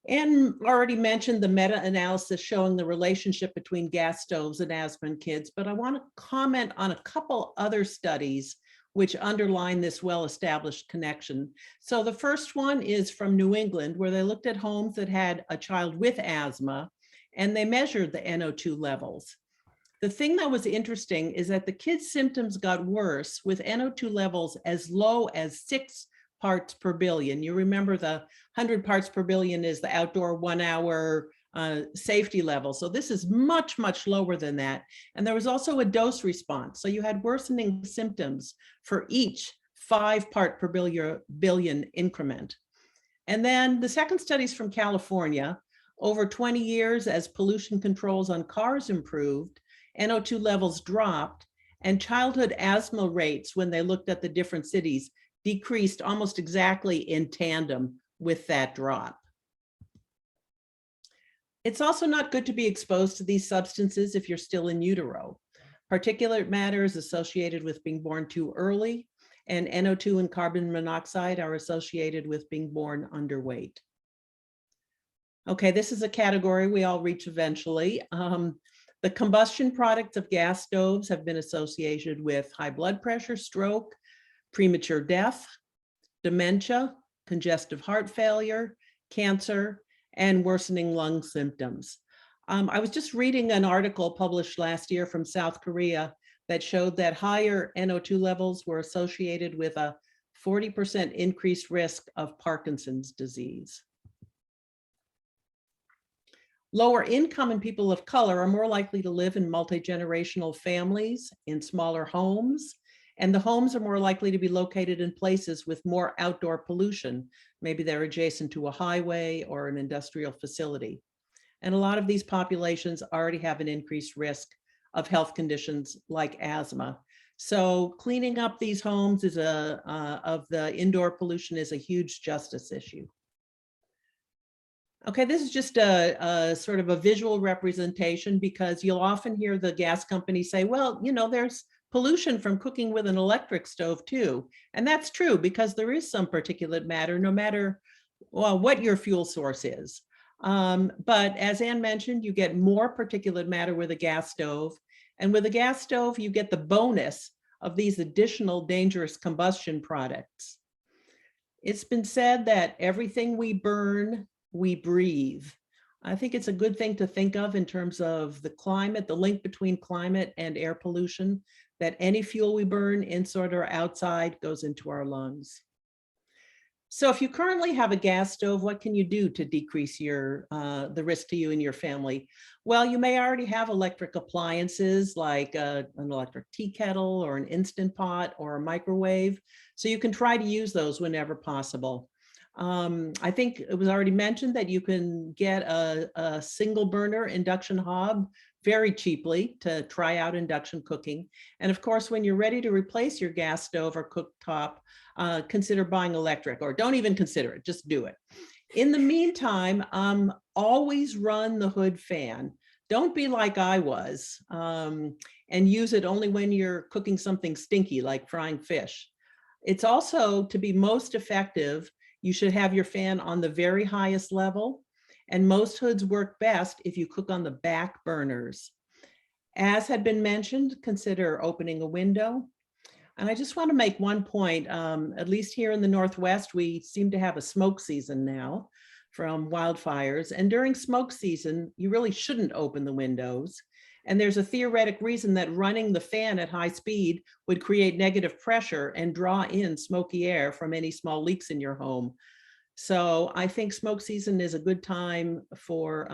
Anne already mentioned the meta-analysis showing the relationship between gas stoves and asthma in kids, but I want to comment on a couple other studies which underline this well-established connection. So the first one is from New England, where they looked at homes that had a child with asthma, and they measured the NO2 levels. The thing that was interesting is that the kids' symptoms got worse with NO2 levels as low as 6 parts per billion. You remember the 100 parts per billion is the outdoor 1 hour safety level. So this is much, much lower than that. And there was also a dose response. So you had worsening symptoms for each 5 part per billion increment. And then the second study is from California. Over 20 years, as pollution controls on cars improved, NO2 levels dropped, and childhood asthma rates, when they looked at the different cities, decreased almost exactly in tandem with that drop. It's also not good to be exposed to these substances if you're still in utero. Particulate matter is associated with being born too early, and NO2 and carbon monoxide are associated with being born underweight. Okay, this is a category we all reach eventually. The combustion products of gas stoves have been associated with high blood pressure, stroke, premature death, dementia, congestive heart failure, cancer, and worsening lung symptoms. I was just reading an article published last year from South Korea that showed that higher NO2 levels were associated with a 40% increased risk of Parkinson's disease. Lower income and people of color are more likely to live in multi-generational families in smaller homes, and the homes are more likely to be located in places with more outdoor pollution. Maybe they're adjacent to a highway or an industrial facility. And a lot of these populations already have an increased risk of health conditions like asthma. So cleaning up these homes is of the indoor pollution is a huge justice issue. Okay, this is just a sort of a visual representation because you'll often hear the gas company say, well, you know, there's pollution from cooking with an electric stove too. And that's true because there is some particulate matter no matter what your fuel source is. But as Anne mentioned, you get more particulate matter with a gas stove. And with a gas stove, you get the bonus of these additional dangerous combustion products. It's been said that everything we burn, we breathe. I think it's a good thing to think of in terms of the climate, the link between climate and air pollution, that any fuel we burn inside or outside goes into our lungs. So if you currently have a gas stove, what can you do to decrease the risk to you and your family? Well, you may already have electric appliances like an electric tea kettle or an Instant Pot or a microwave. So you can try to use those whenever possible. I think it was already mentioned that you can get a single burner induction hob very cheaply to try out induction cooking. And of course, when you're ready to replace your gas stove or cooktop, consider buying electric, or don't even consider it, just do it. In the meantime, always run the hood fan. Don't be like I was, and use it only when you're cooking something stinky like frying fish. It's also, to be most effective, you should have your fan on the very highest level, and most hoods work best if you cook on the back burners. As had been mentioned, consider opening a window. And I just want to make one point, at least here in the Northwest, we seem to have a smoke season now from wildfires. And during smoke season, you really shouldn't open the windows. And there's a theoretic reason that running the fan at high speed would create negative pressure and draw in smoky air from any small leaks in your home. So I think smoke season is a good time for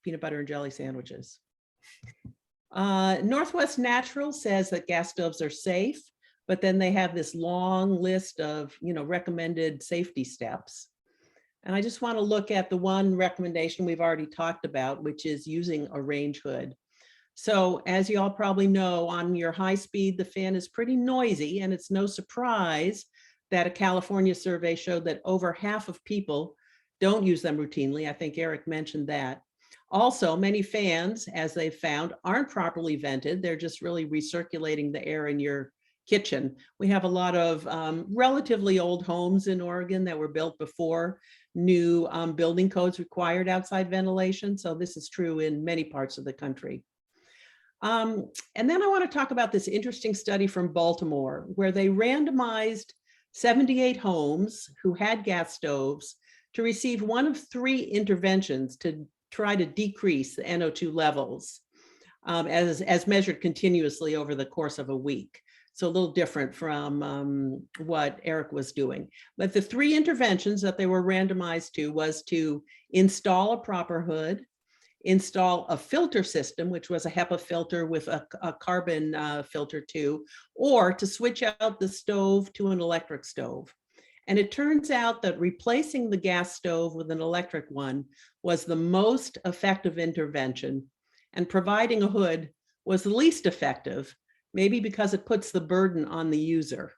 peanut butter and jelly sandwiches. Northwest Natural says that gas stoves are safe, but then they have this long list of, recommended safety steps. And I just want to look at the one recommendation we've already talked about, which is using a range hood. So as you all probably know, on your high speed, the fan is pretty noisy, and it's no surprise that a California survey showed that over half of people don't use them routinely. I think Eric mentioned that. Also, many fans, as they've found, aren't properly vented. They're just really recirculating the air in your kitchen. We have a lot of relatively old homes in Oregon that were built before new building codes required outside ventilation. So this is true in many parts of the country. And then I want to talk about this interesting study from Baltimore, where they randomized 78 homes who had gas stoves to receive one of 3 interventions to try to decrease the NO2 levels as measured continuously over the course of a week. So a little different from what Eric was doing. But the 3 interventions that they were randomized to was to install a proper hood, install a filter system, which was a HEPA filter with a carbon filter too, or to switch out the stove to an electric stove. And it turns out that replacing the gas stove with an electric one was the most effective intervention, and providing a hood was the least effective, maybe because it puts the burden on the user.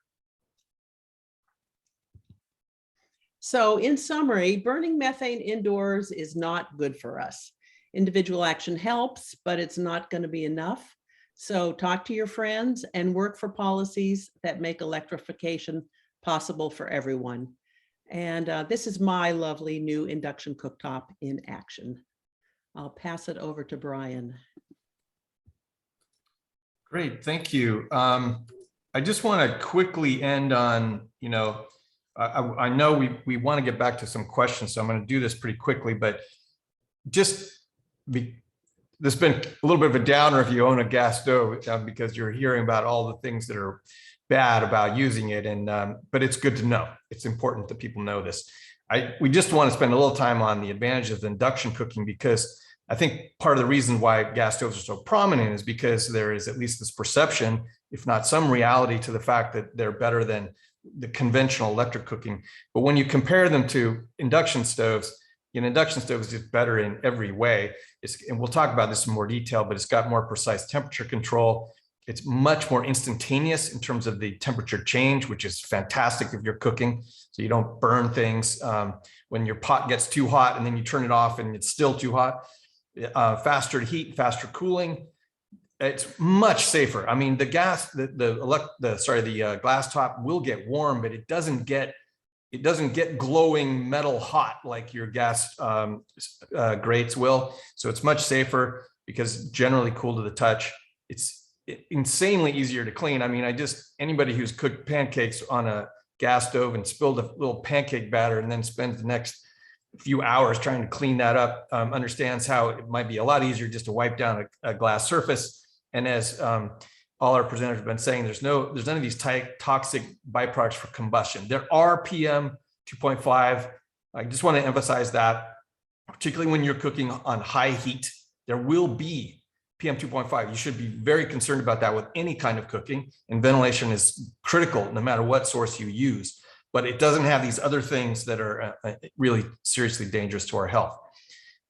So in summary, burning methane indoors is not good for us. Individual action helps, but it's not going to be enough. So talk to your friends and work for policies that make electrification possible for everyone. And this is my lovely new induction cooktop in action. I'll pass it over to Brian. Great, thank you. I just want to quickly end on, I know we want to get back to some questions, so I'm going to do this pretty quickly, but this has been a little bit of a downer if you own a gas stove because you're hearing about all the things that are bad about using it, but it's good to know. It's important that people know this. We just want to spend a little time on the advantages of induction cooking, because I think part of the reason why gas stoves are so prominent is because there is at least this perception, if not some reality, to the fact that they're better than the conventional electric cooking. But when you compare them to induction stoves, an induction stove is just better in every way. And we'll talk about this in more detail, but it's got more precise temperature control. It's much more instantaneous in terms of the temperature change, which is fantastic if you're cooking, so you don't burn things when your pot gets too hot and then you turn it off and it's still too hot. Faster heat, faster cooling. It's much safer. I mean, the glass top will get warm, but it doesn't get glowing metal hot like your gas grates will. So it's much safer because it's generally cool to the touch. It's insanely easier to clean. I mean, anybody who's cooked pancakes on a gas stove and spilled a little pancake batter and then spends the next few hours trying to clean that up understands how it might be a lot easier just to wipe down a glass surface. And as all our presenters have been saying, there's none of these toxic byproducts for combustion. There are PM 2.5. I just want to emphasize that, particularly when you're cooking on high heat, there will be PM 2.5. You should be very concerned about that with any kind of cooking, and ventilation is critical no matter what source you use. But it doesn't have these other things that are really seriously dangerous to our health.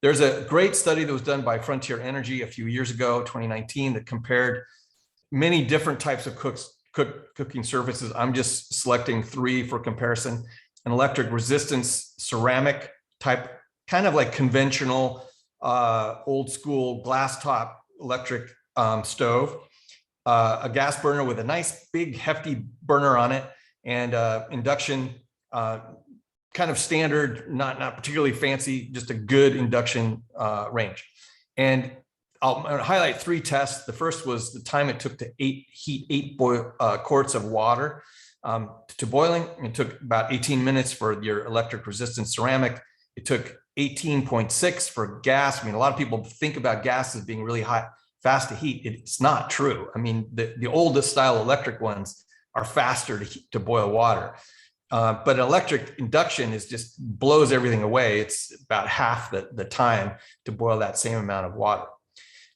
There's a great study that was done by Frontier Energy a few years ago, 2019, that compared many different types of cooking surfaces. I'm just selecting 3 for comparison. An electric resistance ceramic type, kind of like conventional old school glass top electric stove, a gas burner with a nice big hefty burner on it, and induction, kind of standard, not particularly fancy, just a good induction range. And I'll highlight 3 tests. The first was the time it took to heat 8 quarts of water to boiling. It took about 18 minutes for your electric resistance ceramic. It took 18.6 for gas. I mean, a lot of people think about gas as being really hot, fast to heat. It's not true. I mean, the oldest style electric ones are faster to boil water. But electric induction is just blows everything away. It's about half the time to boil that same amount of water.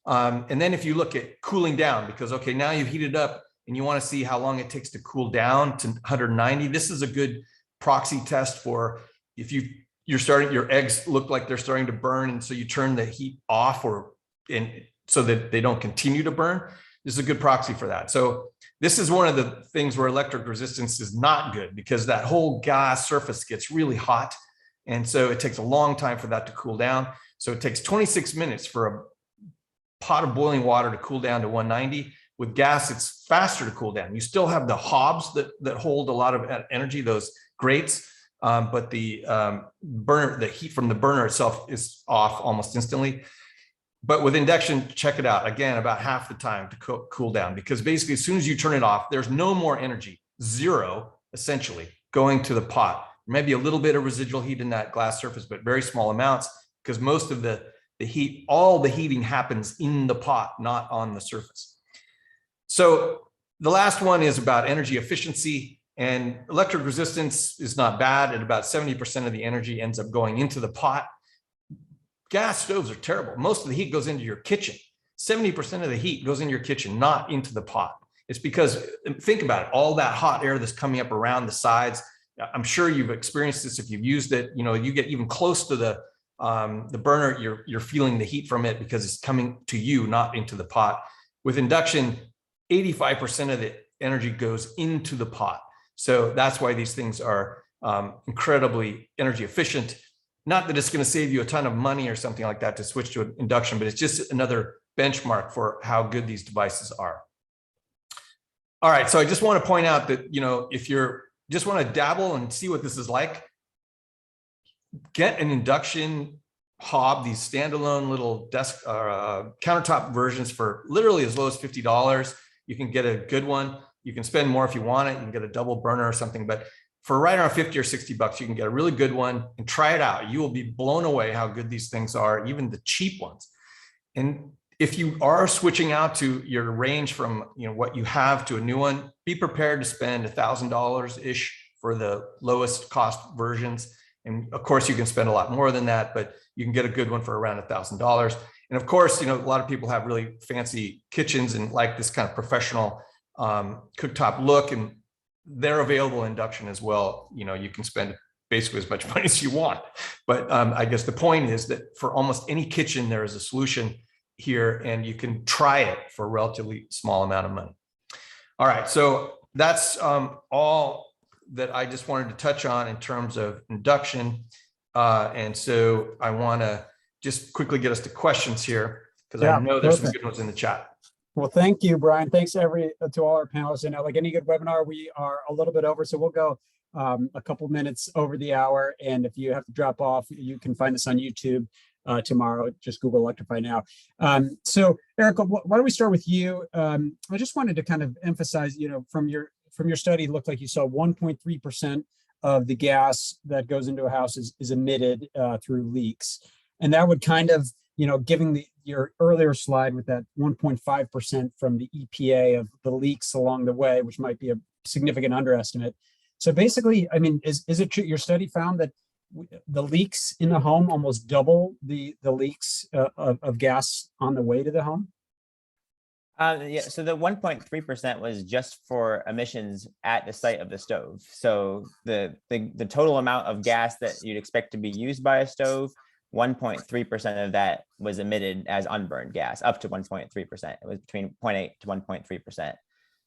And then if you look at cooling down, because, okay, now you've heated up and you want to see how long it takes to cool down to 190. This is a good proxy test for if your eggs look like they're starting to burn. And so you turn the heat off so that they don't continue to burn. This is a good proxy for that. So this is one of the things where electric resistance is not good, because that whole gas surface gets really hot. And so it takes a long time for that to cool down. So it takes 26 minutes for a pot of boiling water to cool down to 190. With gas, it's faster to cool down. You still have the hobs that hold a lot of energy, those grates, but the heat from the burner itself is off almost instantly. But with induction, check it out. Again, about half the time to cool down, because basically as soon as you turn it off, there's no more energy, 0 essentially, going to the pot. Maybe a little bit of residual heat in that glass surface, but very small amounts, because most of the heat, all the heating happens in the pot, not on the surface. So the last one is about energy efficiency, and electric resistance is not bad. At about 70% of the energy ends up going into the pot. Gas stoves are terrible. Most of the heat goes into your kitchen. 70% of the heat goes into your kitchen, not into the pot. It's because, think about it, all that hot air that's coming up around the sides. I'm sure you've experienced this if you've used it. You know, you get even close to the burner, you're feeling the heat from it because it's coming to you, not into the pot. With induction, 85% of the energy goes into the pot. So that's why these things are incredibly energy efficient. Not that it's going to save you a ton of money or something like that to switch to an induction, but it's just another benchmark for how good these devices are. All right, so I just want to point out that, you know, if you're just want to dabble and see what this is like, get an induction hob, these standalone little desk countertop versions for literally as low as $50. You can get a good one. You can spend more if you want it. You can get a double burner or something, but for right around 50 or 60 bucks, you can get a really good one and try it out. You will be blown away how good these things are, even the cheap ones. And if you are switching out to your range from, you know, what you have to a new one, be prepared to spend $1,000-ish for the lowest cost versions. And of course, you can spend a lot more than that, but you can get a good one for around $1,000. And of course, you know, a lot of people have really fancy kitchens and like this kind of professional cooktop look, and they're available in induction as well. You know, you can spend basically as much money as you want. But I guess the point is that for almost any kitchen, there is a solution here, and you can try it for a relatively small amount of money. All right, so that's all that I just wanted to touch on in terms of induction. And so I want to just quickly get us to questions here, because I know there's some good ones in the chat. Well, thank you, Brian. Thanks to all our panelists. And like any good webinar, we are a little bit over, so we'll go a couple minutes over the hour. And if you have to drop off, you can find us on YouTube tomorrow. Just Google Electrify Now. So, Erica, why don't we start with you? I just wanted to kind of emphasize, you know, from your study, it looked like you saw 1.3% of the gas that goes into a house is emitted through leaks, and that would kind of, you know, giving your earlier slide with that 1.5% from the EPA of the leaks along the way, which might be a significant underestimate. So basically, I mean, is it true your study found that the leaks in the home almost double the leaks of gas on the way to the home? Yeah, so the 1.3% was just for emissions at the site of the stove. So the total amount of gas that you'd expect to be used by a stove 1.3% of that was emitted as unburned gas, up to 1.3%. It was between 0.8 to 1.3%.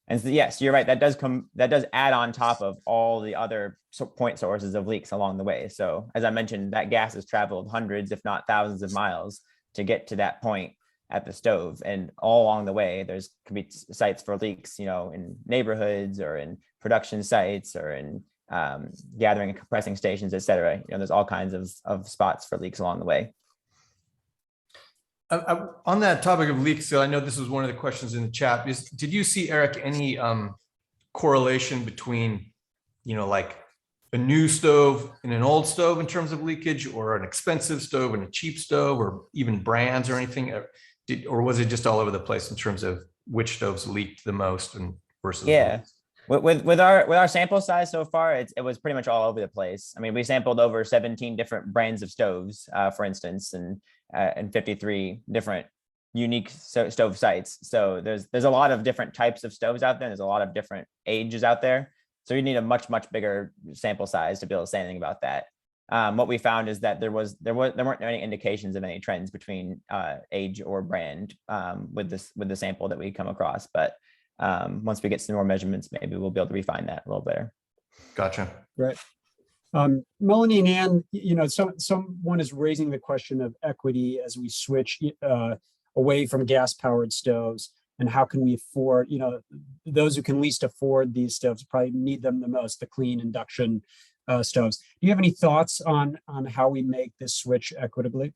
And so, yes, you're right. That does add on top of all the other point sources of leaks along the way. So as I mentioned, that gas has traveled hundreds, if not thousands of miles to get to that point at the stove. And all along the way, there's could be sites for leaks, in neighborhoods or in production sites or in gathering and compressing stations, et cetera. There's all kinds of spots for leaks along the way. On that topic of leaks, so I know this was one of the questions in the chat. Did you see, Eric, any correlation between, like a new stove and an old stove in terms of leakage, or an expensive stove and a cheap stove, or even brands or anything? Or was it just all over the place in terms of which stoves leaked the most and versus? Yeah. With our sample size so far, it was pretty much all over the place. I mean, we sampled over 17 different brands of stoves, for instance, and 53 different unique stove sites. So there's a lot of different types of stoves out there. And there's a lot of different ages out there. So you need a much bigger sample size to be able to say anything about that. What we found is that there weren't any indications of any trends between age or brand with the sample that we come across. But once we get some more measurements, maybe we'll be able to refine that a little better. Gotcha. Right. Melanie and Ann, someone is raising the question of equity as we switch away from gas-powered stoves, and how can we afford, those who can least afford these stoves probably need them the most, the clean induction stoves. Do you have any thoughts on how we make this switch equitably?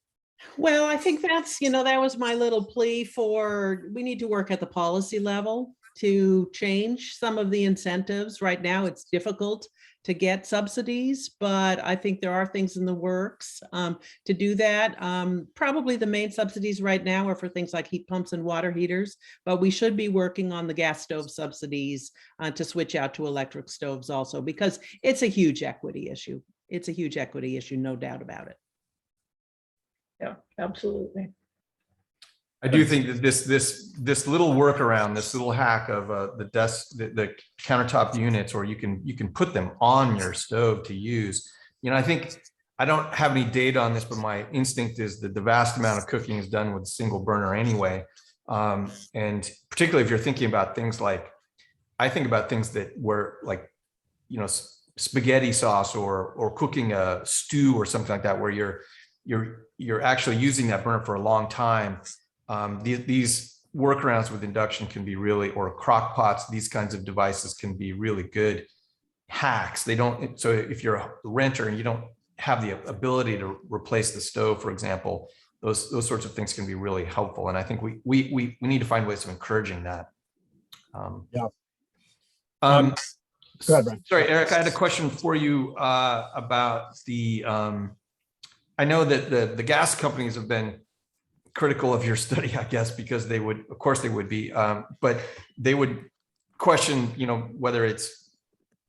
Well, I think that's, that was my little plea for, we need to work at the policy level to change some of the incentives. Right now, it's difficult to get subsidies, but I think there are things in the works to do that. Probably the main subsidies right now are for things like heat pumps and water heaters, but we should be working on the gas stove subsidies to switch out to electric stoves also, because it's a huge equity issue. It's a huge equity issue, no doubt about it. Yeah, absolutely. I do think that this little workaround, this little hack of the countertop units, or you can put them on your stove to use. I think I don't have any data on this, but my instinct is that the vast amount of cooking is done with a single burner anyway. And particularly if you're thinking about things like, I think about things that were like, spaghetti sauce or cooking a stew or something like that, where you're actually using that burner for a long time. These workarounds with induction can be really, or crock pots, these kinds of devices can be really good hacks. So if you're a renter and you don't have the ability to replace the stove, for example, those sorts of things can be really helpful. And I think we need to find ways of encouraging that. Yeah. Go ahead, Brian. Sorry, Eric, I had a question for you about the, I know that the gas companies have been critical of your study, I guess, because they would, of course they would be, but they would question, whether it's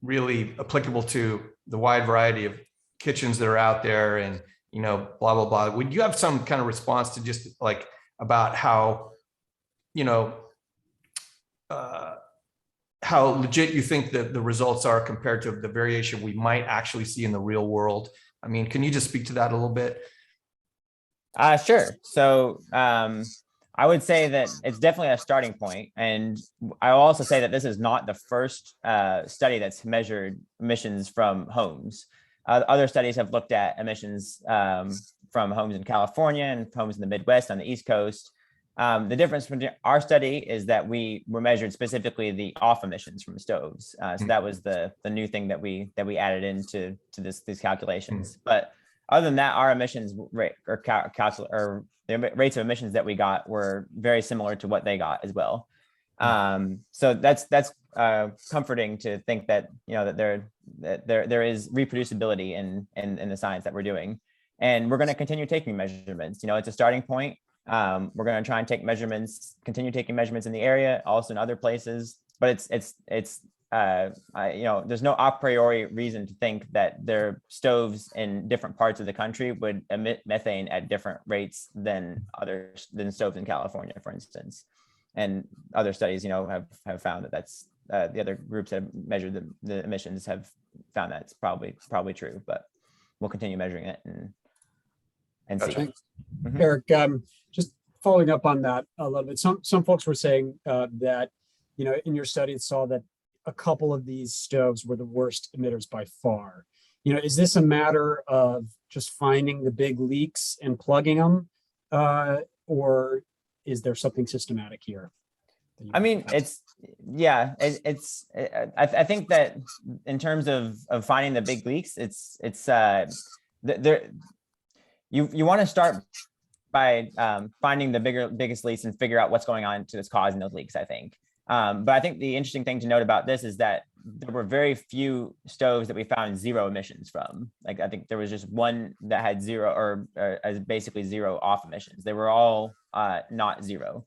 really applicable to the wide variety of kitchens that are out there and, blah, blah, blah. Would you have some kind of response to just like about how, how legit you think that the results are compared to the variation we might actually see in the real world? I mean, can you just speak to that a little bit? Sure. So I would say that it's definitely a starting point. And I'll also say that this is not the first study that's measured emissions from homes. Other studies have looked at emissions from homes in California and homes in the Midwest on the East Coast. The difference between our study is that we were measured specifically the off emissions from stoves. So that was the new thing that we added into these calculations. But other than that, our emissions rate or the rates of emissions that we got were very similar to what they got as well. So that's comforting to think that that there is reproducibility in the science that we're doing, and we're going to continue taking measurements. It's a starting point. We're going to try and continue taking measurements in the area, also in other places. But there's no a priori reason to think that their stoves in different parts of the country would emit methane at different rates than stoves in California, for instance. And other studies, have found that that's the other groups that have measured the emissions have found that it's probably true. But we'll continue measuring it. And and Gotcha. see. Mhm. Eric, just following up on that a little bit, some folks were saying that, you know, in your study it saw that a couple of these stoves were the worst emitters by far. You know, is this a matter of just finding the big leaks and plugging them, or is there something systematic here? I mean, I think that in terms of finding the big leaks, you want to start by finding the biggest leaks and figure out what's going on that's causing those leaks, I think. But I think the interesting thing to note about this is that there were very few stoves that we found zero emissions from. Like, I think there was just one that had zero or as basically zero off emissions. They were all not zero.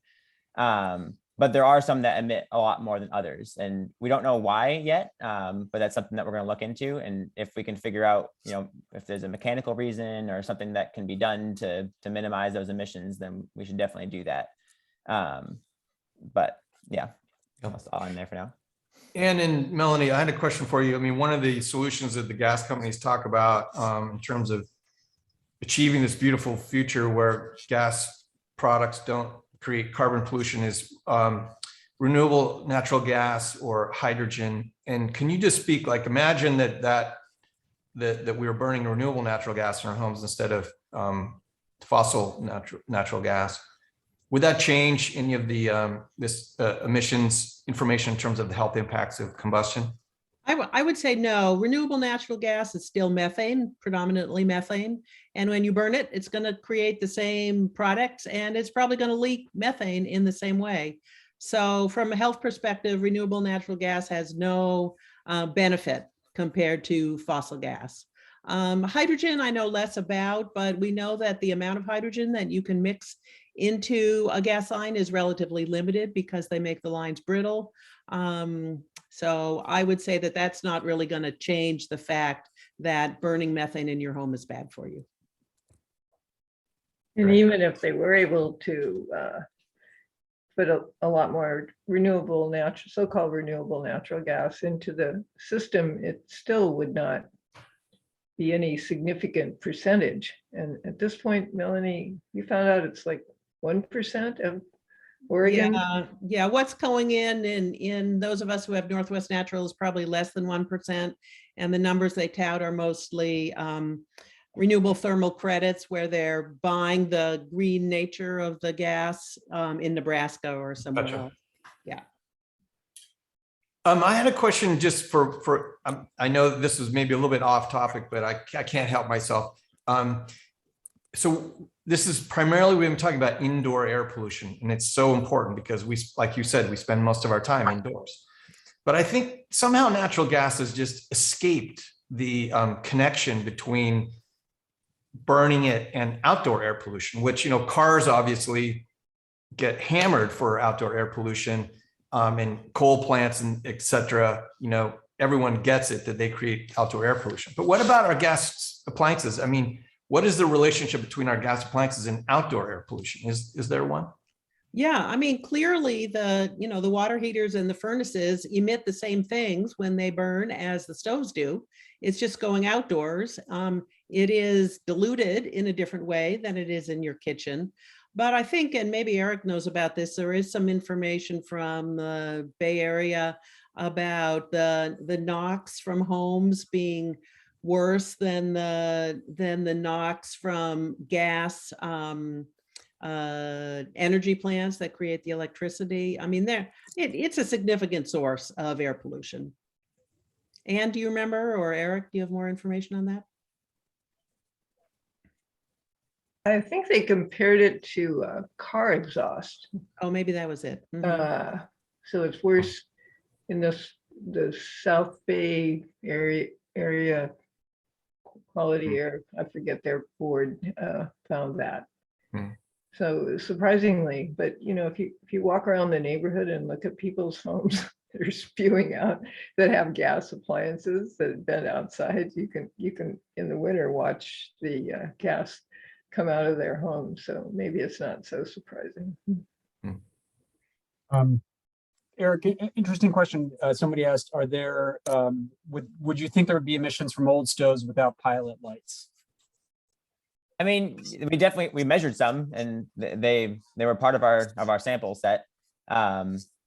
But there are some that emit a lot more than others, and we don't know why yet, but that's something that we're going to look into. And if we can figure out, you know, if there's a mechanical reason or something that can be done to minimize those emissions, then we should definitely do that. But yeah, that's all in there for now. And Melanie, I had a question for you. I mean, one of the solutions that the gas companies talk about in terms of achieving this beautiful future where gas products don't create carbon pollution is renewable natural gas or hydrogen. And can you just speak, like, imagine that we were burning renewable natural gas in our homes instead of fossil natural gas. Would that change any of the emissions information in terms of the health impacts of combustion? I would say no. Renewable natural gas is still methane, predominantly methane. And when you burn it, it's going to create the same products, and it's probably going to leak methane in the same way. So from a health perspective, renewable natural gas has no benefit compared to fossil gas. Hydrogen, I know less about, but we know that the amount of hydrogen that you can mix into a gas line is relatively limited because they make the lines brittle. So I would say that that's not really going to change the fact that burning methane in your home is bad for you. And even if they were able to put a lot more so-called renewable natural gas into the system, it still would not be any significant percentage. And at this point, Melanie, you found out it's like 1% of Oregon. Yeah. What's going in those of us who have Northwest Natural is probably less than 1%. And the numbers they tout are mostly renewable thermal credits, where they're buying the green nature of the gas in Nebraska or somewhere else. Yeah. I had a question just for I know this was maybe a little bit off topic, but I can't help myself. So this is primarily, we've been talking about indoor air pollution, and it's so important because we, like you said, we spend most of our time indoors. But I think somehow natural gas has just escaped the connection between burning it and outdoor air pollution, which, you know, cars obviously get hammered for outdoor air pollution, and coal plants and et cetera. You know, everyone gets it that they create outdoor air pollution. But what about our gas appliances? I mean, what is the relationship between our gas appliances and outdoor air pollution? Is there one? Yeah, I mean, clearly the water heaters and the furnaces emit the same things when they burn as the stoves do. It's just going outdoors. It is diluted in a different way than it is in your kitchen. But I think, and maybe Eric knows about this, there is some information from the Bay Area about the NOx from homes being worse than the NOx from gas energy plants that create the electricity. I mean, it's a significant source of air pollution. Anne, do you remember, or Eric, do you have more information on that? I think they compared it to car exhaust. Oh, maybe that was it. Mm-hmm. So it's worse in the South Bay area quality air. I forget, their board found that. So surprisingly, but you know, if you walk around the neighborhood and look at people's homes that are spewing out, that have gas appliances that have been outside, you can in the winter watch the gas come out of their home. So maybe it's not so surprising. Eric, interesting question. Somebody asked, are there, would you think there would be emissions from old stoves without pilot lights? I mean, we measured some, and they were part of our sample set.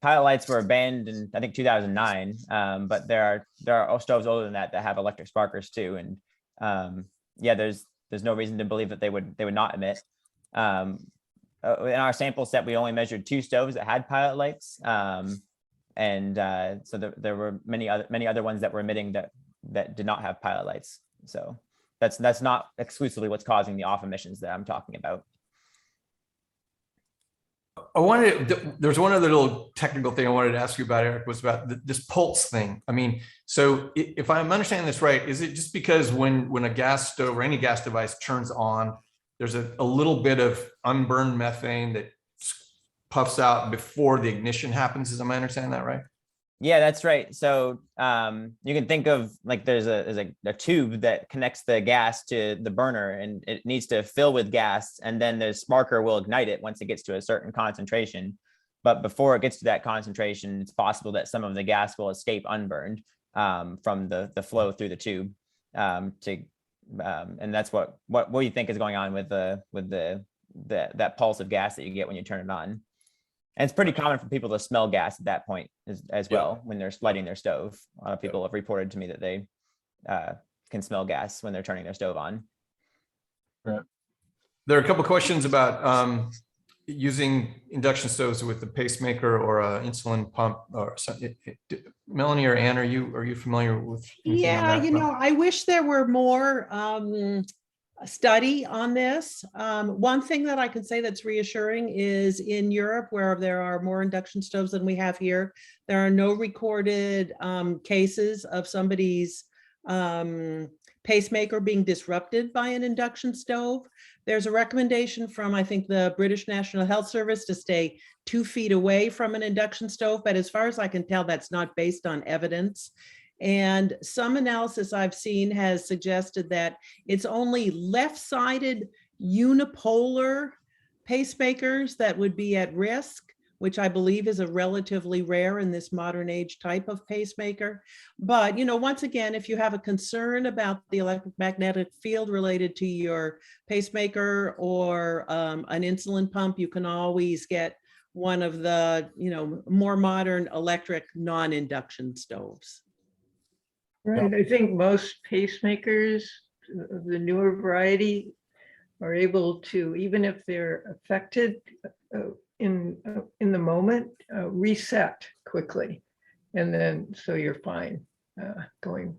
Pilot lights were banned in, I think, 2009, but there are stoves older than that have electric sparkers too, and yeah, there's no reason to believe that they would not emit. In our sample set, we only measured 2 stoves that had pilot lights, and so there were many other ones that were emitting that did not have pilot lights. So that's not exclusively what's causing the off emissions that I'm talking about. There's one other little technical thing I wanted to ask you about, Eric, was about this pulse thing. I mean, so if I'm understanding this right, is it just because when a gas stove or any gas device turns on, there's a little bit of unburned methane that puffs out before the ignition happens? Am I understanding that right? Yeah, that's right. So you can think of like there's a tube that connects the gas to the burner, and it needs to fill with gas, and then the sparker will ignite it once it gets to a certain concentration. But before it gets to that concentration, it's possible that some of the gas will escape unburned from the flow through the tube. And that's what you think is going on with that pulse of gas that you get when you turn it on. And it's pretty common for people to smell gas at that point as well when they're lighting their stove. A lot of people have reported to me that they can smell gas when they're turning their stove on. Right. There are a couple of questions about using induction stoves with a pacemaker or an insulin pump or something. Melanie or Ann, are you familiar with? Yeah, I wish there were more study on this. One thing that I can say that's reassuring is in Europe, where there are more induction stoves than we have here, there are no recorded cases of somebody's pacemaker being disrupted by an induction stove. There's a recommendation from, I think, the British National Health Service to stay 2 feet away from an induction stove, but as far as I can tell, that's not based on evidence. And some analysis I've seen has suggested that it's only left-sided unipolar pacemakers that would be at risk, which I believe is a relatively rare in this modern age type of pacemaker. But, once again, if you have a concern about the electromagnetic field related to your pacemaker or an insulin pump, you can always get one of the, more modern electric non-induction stoves. Right. I think most pacemakers, the newer variety, are able to, even if they're affected in the moment, reset quickly. And then so you're fine going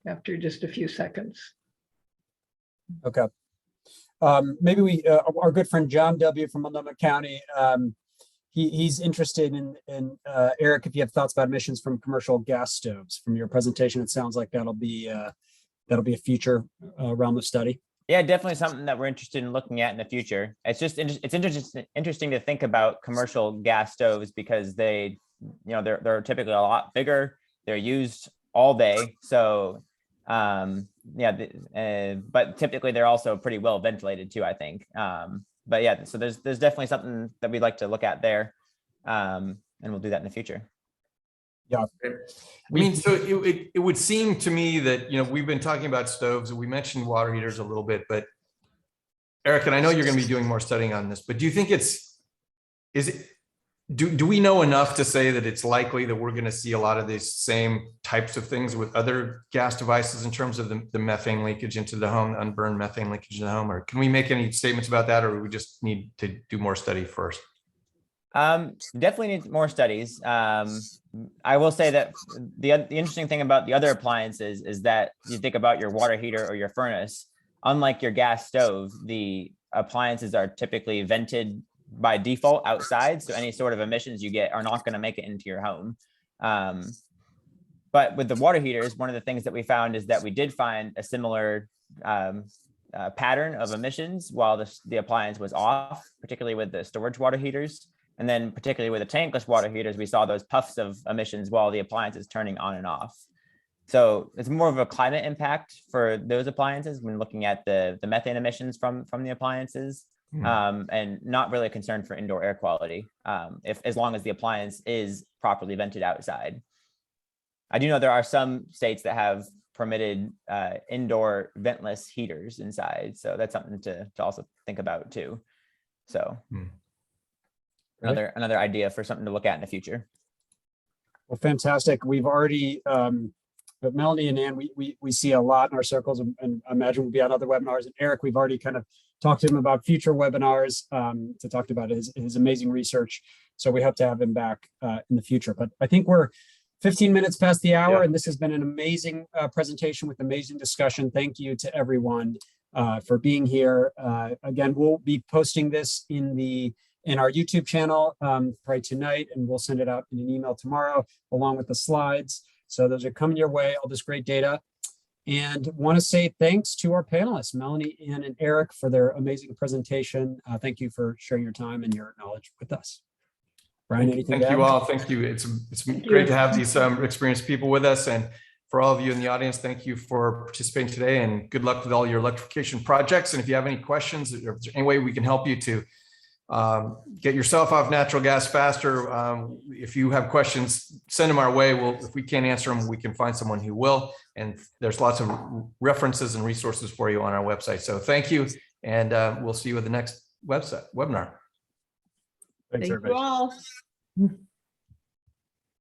after just a few seconds. Okay. Maybe our good friend John W. from Multnomah County, he's interested in Eric, if you have thoughts about emissions from commercial gas stoves. From your presentation, it sounds like that'll be a future realm of study. Yeah, definitely something that we're interested in looking at in the future. It's just interesting to think about commercial gas stoves because they're typically a lot bigger. They're used all day, so but typically they're also pretty well ventilated too, I think. But yeah, so there's definitely something that we'd like to look at there, and we'll do that in the future. Yeah, I mean, so it would seem to me that we've been talking about stoves, and we mentioned water heaters a little bit, but Eric, and I know you're going to be doing more studying on this, but do you think do we know enough to say that it's likely that we're going to see a lot of these same types of things with other gas devices in terms of the methane leakage into the home, unburned methane leakage in the home? Or can we make any statements about that, or do we just need to do more study first? Definitely need more studies. I will say that the interesting thing about the other appliances is that you think about your water heater or your furnace, unlike your gas stove, the appliances are typically vented by default outside. So any sort of emissions you get are not going to make it into your home. But with the water heaters, one of the things that we found is that we did find a similar pattern of emissions while the appliance was off, particularly with the storage water heaters. And then particularly with the tankless water heaters, we saw those puffs of emissions while the appliance is turning on and off. So it's more of a climate impact for those appliances when looking at the methane emissions from the appliances, and not really a concern for indoor air quality, as long as the appliance is properly vented outside. I do know there are some states that have permitted indoor ventless heaters inside. So that's something to also think about too. So another idea for something to look at in the future. Well, fantastic. We've already, but Melanie and Ann, we see a lot in our circles, and I imagine we'll be on other webinars. And Eric, we've already kind of talked to him about future webinars to talk about his amazing research. So we hope to have him back in the future. But I think we're 15 minutes past the hour, Yeah. and this has been an amazing presentation with amazing discussion. Thank you to everyone for being here. Again, we'll be posting this in our YouTube channel probably tonight, and we'll send it out in an email tomorrow along with the slides. So those are coming your way, all this great data. And want to say thanks to our panelists, Melanie, Ann, and Eric, for their amazing presentation. Thank you for sharing your time and your knowledge with us. Brian, anything to Thank you add? all. Thank you. It's great to have these experienced people with us. And for all of you in the audience, thank you for participating today, and good luck with all your electrification projects. And if you have any questions, or if there's any way we can help you to get yourself off natural gas faster, if you have questions, send them our way. If we can't answer them, we can find someone who will. And there's lots of references and resources for you on our website. So thank you. And we'll see you at the next webinar. Thanks, Thank everybody. you all.